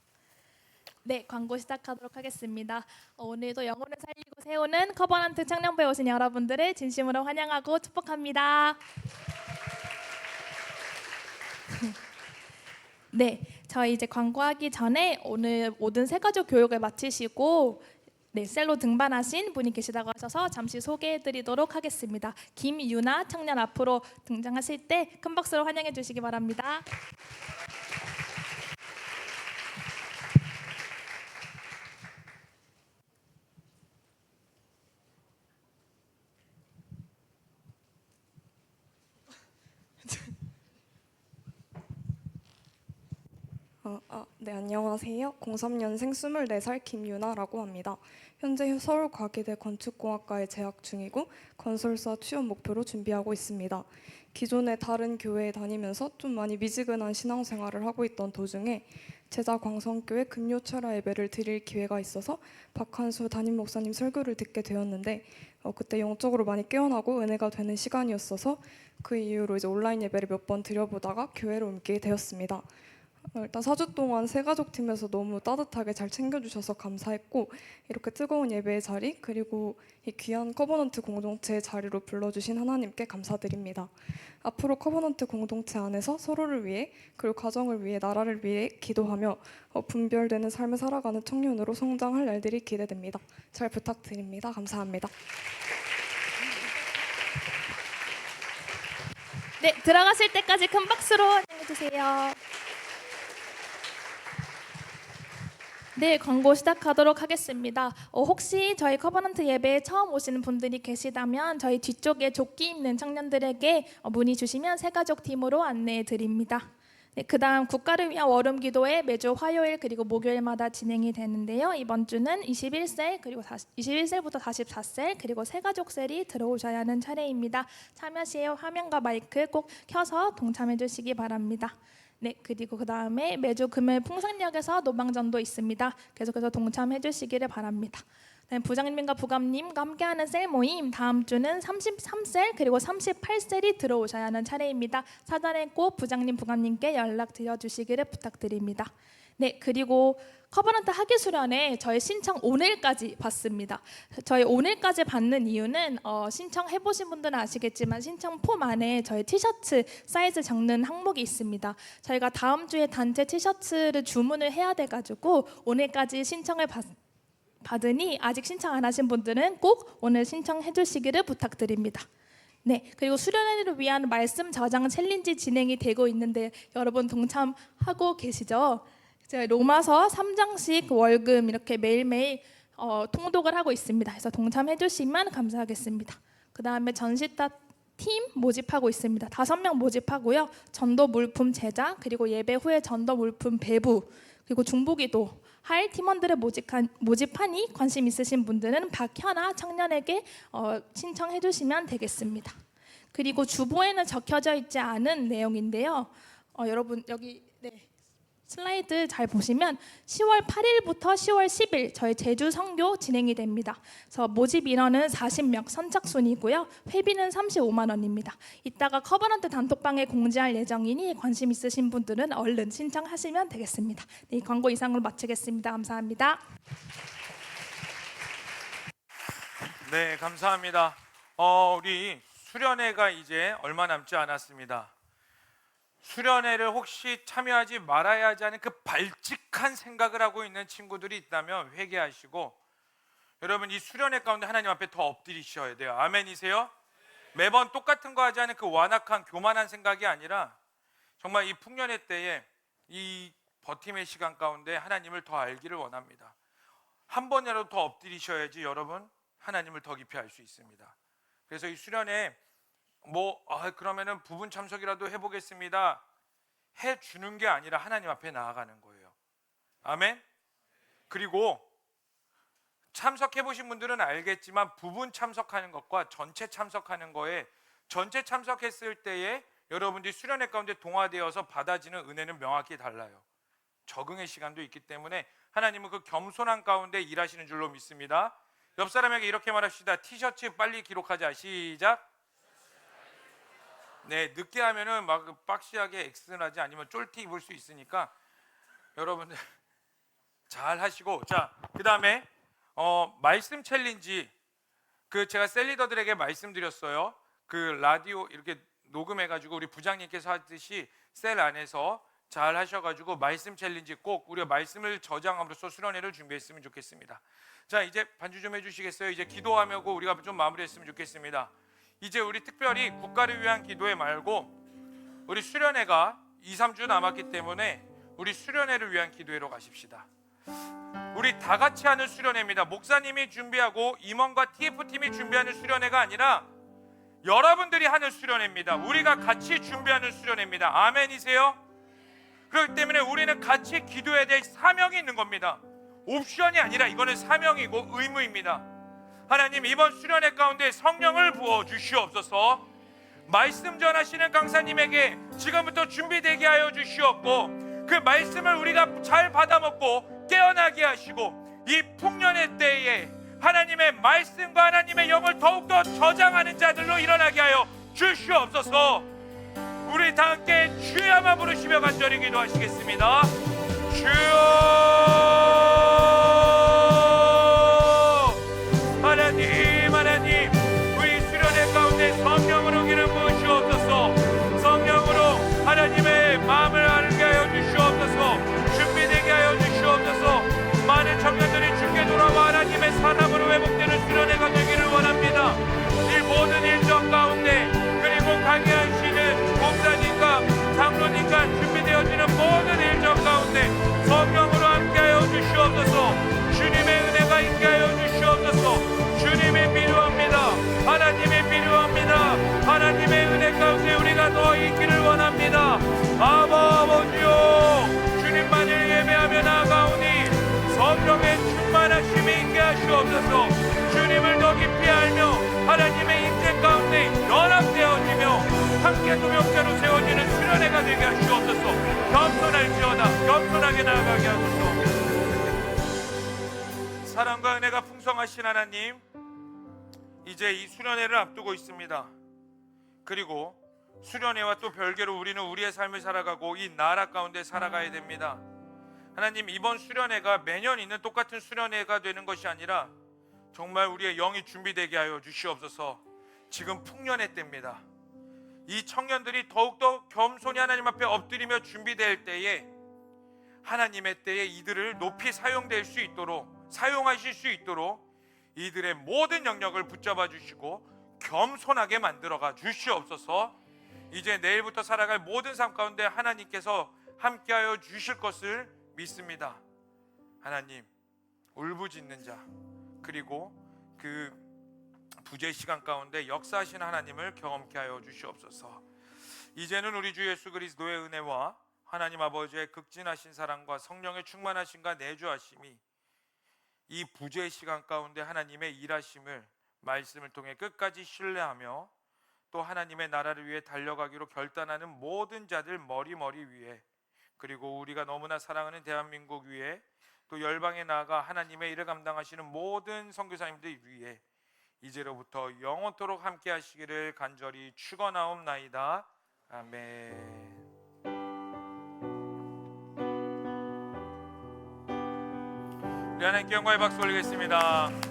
네, 광고 시작하도록 하겠습니다. 오늘도 영혼을 살리고 세우는 커버넌트 청년부에 오신 여러분들을 진심으로 환영하고 축복합니다. 네, 저희 이제 광고하기 전에 오늘 모든 새가족 교육을 마치시고 셀로 등반하신 분이 계시다고 하셔서 잠시 소개해드리도록 하겠습니다. 김유나 청년 앞으로 등장하실 때 큰 박수로 환영해 주시기 바랍니다. 네. 네, 안녕하세요. 03년생 24살 김유나라고 합니다. 현재 서울과기대 건축공학과에 재학 중이고 건설사 취업 목표로 준비하고 있습니다. 기존에 다른 교회에 다니면서 좀 많이 미지근한 신앙생활을 하고 있던 도중에 제자광성교회 금요철야 예배를 드릴 기회가 있어서 박한수 담임 목사님 설교를 듣게 되었는데 그때 영적으로 많이 깨어나고 은혜가 되는 시간이었어서 그 이후로 이제 온라인 예배를 몇 번 드려보다가 교회로 옮기게 되었습니다. 일단 4주 동안 새가족팀에서 너무 따뜻하게 잘 챙겨주셔서 감사했고 이렇게 뜨거운 예배의 자리 그리고 이 귀한 커버넌트 공동체의 자리로 불러주신 하나님께 감사드립니다. 앞으로 커버넌트 공동체 안에서 서로를 위해 그리고 가정을 위해 나라를 위해 기도하며 분별되는 삶을 살아가는 청년으로 성장할 날들이 기대됩니다. 잘 부탁드립니다. 감사합니다. 네, 들어가실 때까지 큰 박수로 환영해 주세요. 네, 광고 시작하도록 하겠습니다. 혹시 저희 커버넌트 예배에 처음 오시는 분들이 계시다면 저희 뒤쪽에 조끼 입는 청년들에게 문의 주시면 새가족 팀으로 안내해 드립니다. 네, 그다음 국가를 위한 월음 기도회 매주 화요일 그리고 목요일마다 진행이 되는데요. 이번 주는 21셀 그리고 21셀부터 44셀 그리고 새가족 셀이 들어오셔야 하는 차례입니다. 참여 시에 화면과 마이크 꼭 켜서 동참해 주시기 바랍니다. 네, 그리고 그 다음에 매주 금요일 풍산역에서 노방전도 있습니다. 계속해서 동참해 주시기를 바랍니다. 네, 부장님과 부감님과 함께하는 셀 모임 다음 주는 33셀 그리고 38셀이 들어오셔야 하는 차례입니다. 사전에 꼭 부장님, 부감님께 연락 드려주시기를 부탁드립니다. 네, 그리고 커버넌트 학위 수련회 저희 신청 오늘까지 받습니다. 저희 오늘까지 받는 이유는 신청해 보신 분들은 아시겠지만 신청 폼 안에 저희 티셔츠 사이즈 적는 항목이 있습니다. 저희가 다음 주에 단체 티셔츠를 주문을 해야 돼가지고 오늘까지 신청을 받으니 아직 신청 안 하신 분들은 꼭 오늘 신청해 주시기를 부탁드립니다. 네, 그리고 수련회를 위한 말씀 저장 챌린지 진행이 되고 있는데 여러분 동참하고 계시죠? 제가 로마서 3장씩 월금 이렇게 매일매일 통독을 하고 있습니다. 그래서 동참해 주시면 감사하겠습니다. 그 다음에 전시타 팀 모집하고 있습니다. 5명 모집하고요. 전도 물품 제작 그리고 예배 후에 전도 물품 배부 그리고 중보기도 할 팀원들을 모집하니 관심 있으신 분들은 박현아 청년에게 신청해 주시면 되겠습니다. 그리고 주보에는 적혀져 있지 않은 내용인데요. 여러분 여기 슬라이드 잘 보시면 10월 8일부터 10월 10일 저희 제주 선교 진행이 됩니다. 그래서 모집 인원은 40명 선착순이고요. 회비는 35만 원입니다. 이따가 커버넌트 단톡방에 공지할 예정이니 관심 있으신 분들은 얼른 신청하시면 되겠습니다. 네, 광고 이상으로 마치겠습니다. 감사합니다. 네, 감사합니다. 우리 수련회가 이제 얼마 남지 않았습니다. 수련회를 혹시 참여하지 말아야 하지 않은 그 발칙한 생각을 하고 있는 친구들이 있다면 회개하시고 여러분 이 수련회 가운데 하나님 앞에 더 엎드리셔야 돼요. 아멘이세요? 매번 똑같은 거 하지 않은 그 완악한 교만한 생각이 아니라 정말 이 풍년의 때에 이 버팀의 시간 가운데 하나님을 더 알기를 원합니다. 한 번이라도 더 엎드리셔야지 여러분 하나님을 더 깊이 알 수 있습니다. 그래서 이 수련회 그러면은 부분 참석이라도 해보겠습니다. 해주는 게 아니라 하나님 앞에 나아가는 거예요. 아멘. 그리고 참석해보신 분들은 알겠지만 부분 참석하는 것과 전체 참석하는 거에 전체 참석했을 때에 여러분들이 수련회 가운데 동화되어서 받아지는 은혜는 명확히 달라요. 적응의 시간도 있기 때문에 하나님은 그 겸손한 가운데 일하시는 줄로 믿습니다. 옆 사람에게 이렇게 말합시다. 티셔츠 빨리 기록하자. 시작. 네, 늦게 하면은 막 박시하게 엑스나지 아니면 쫄티 입을 수 있으니까 여러분들 잘 하시고 자, 그다음에 말씀 챌린지 제가 셀리더들에게 말씀드렸어요. 그 라디오 이렇게 녹음해가지고 우리 부장님께서 하듯이 셀 안에서 잘 하셔가지고 말씀 챌린지 꼭 우리가 말씀을 저장함으로써 수련회를 준비했으면 좋겠습니다. 자, 이제 반주 좀 해주시겠어요? 이제 기도하며 우리가 좀 마무리했으면 좋겠습니다. 이제 우리 특별히 국가를 위한 기도회 말고 우리 수련회가 2-3주 남았기 때문에 우리 수련회를 위한 기도회로 가십시다. 우리 다 같이 하는 수련회입니다. 목사님이 준비하고 임원과 TF팀이 준비하는 수련회가 아니라 여러분들이 하는 수련회입니다. 우리가 같이 준비하는 수련회입니다. 아멘이세요? 그렇기 때문에 우리는 같이 기도해야 될 사명이 있는 겁니다. 옵션이 아니라 이거는 사명이고 의무입니다. 하나님, 이번 수련회 가운데 성령을 부어 주시옵소서. 말씀 전하시는 강사님에게 지금부터 준비되게 하여 주시옵고, 그 말씀을 우리가 잘 받아먹고 깨어나게 하시고, 이 풍년의 때에 하나님의 말씀과 하나님의 영을 더욱더 저장하는 자들로 일어나게 하여 주시옵소서. 우리 다 함께 주야만 부르시며 간절히 기도하시겠습니다. 주여, 하나님, 우리 수련회 가운데 성령으로 기름 부으시옵소서. 성령으로 하나님의 마음을 알게 하여 주시옵소서. 준비되게 하여 주시옵소서. 많은 청년들이 주께 돌아와 하나님의 사람으로 회복되는 수련회가 되기를 원합니다. 이 모든 일정 가운데, 그리고 강의하시는 목사님과 장로님과 준비되어지는 모든 일정 가운데 성령으로 함께하여 주시옵소서. 주님의 은혜가 있게 하여 주시옵소서. 주님이 필요합니다. 하나님이 필요합니다. 하나님의 은혜 가운데 우리가 더 있기를 원합니다. 아버지요, 주님만을 예배하며 나아가오니 성령의 충만하심이 있게 하시옵소서. 주님을 더 깊이 알며 하나님의 인생 가운데 연합되어지며 함께 동역자로 세워지는 수련회가 되게 하시옵소서. 겸손할지어다 겸손하게 나아가게 하소서. 사랑과 은혜가 풍성하신 하나님, 이제 이 수련회를 앞두고 있습니다. 그리고 수련회와 또 별개로 우리는 우리의 삶을 살아가고 이 나라 가운데 살아가야 됩니다. 하나님, 이번 수련회가 매년 있는 똑같은 수련회가 되는 것이 아니라 정말 우리의 영이 준비되게 하여 주시옵소서. 지금 풍년의 때입니다. 이 청년들이 더욱더 겸손히 하나님 앞에 엎드리며 준비될 때에, 하나님의 때에 이들을 높이 사용될 수 있도록, 사용하실 수 있도록 이들의 모든 영역을 붙잡아 주시고 겸손하게 만들어가 주시옵소서. 이제 내일부터 살아갈 모든 삶 가운데 하나님께서 함께하여 주실 것을 믿습니다. 하나님, 울부짖는 자, 그리고 그 부재 시간 가운데 역사하신 하나님을 경험케 하여 주시옵소서. 이제는 우리 주 예수 그리스도의 은혜와 하나님 아버지의 극진하신 사랑과 성령의 충만하심과 내주하심이 이 부재 시간 가운데 하나님의 일하심을 말씀을 통해 끝까지 신뢰하며 또 하나님의 나라를 위해 달려가기로 결단하는 모든 자들 머리 위에, 그리고 우리가 너무나 사랑하는 대한민국 위에, 또 열방에 나아가 하나님의 일을 감당하시는 모든 선교사님들 위에 이제로부터 영원토록 함께 하시기를 간절히 축원하옵나이다. 아멘. 우리 하나님께 영광의 박수 올리겠습니다.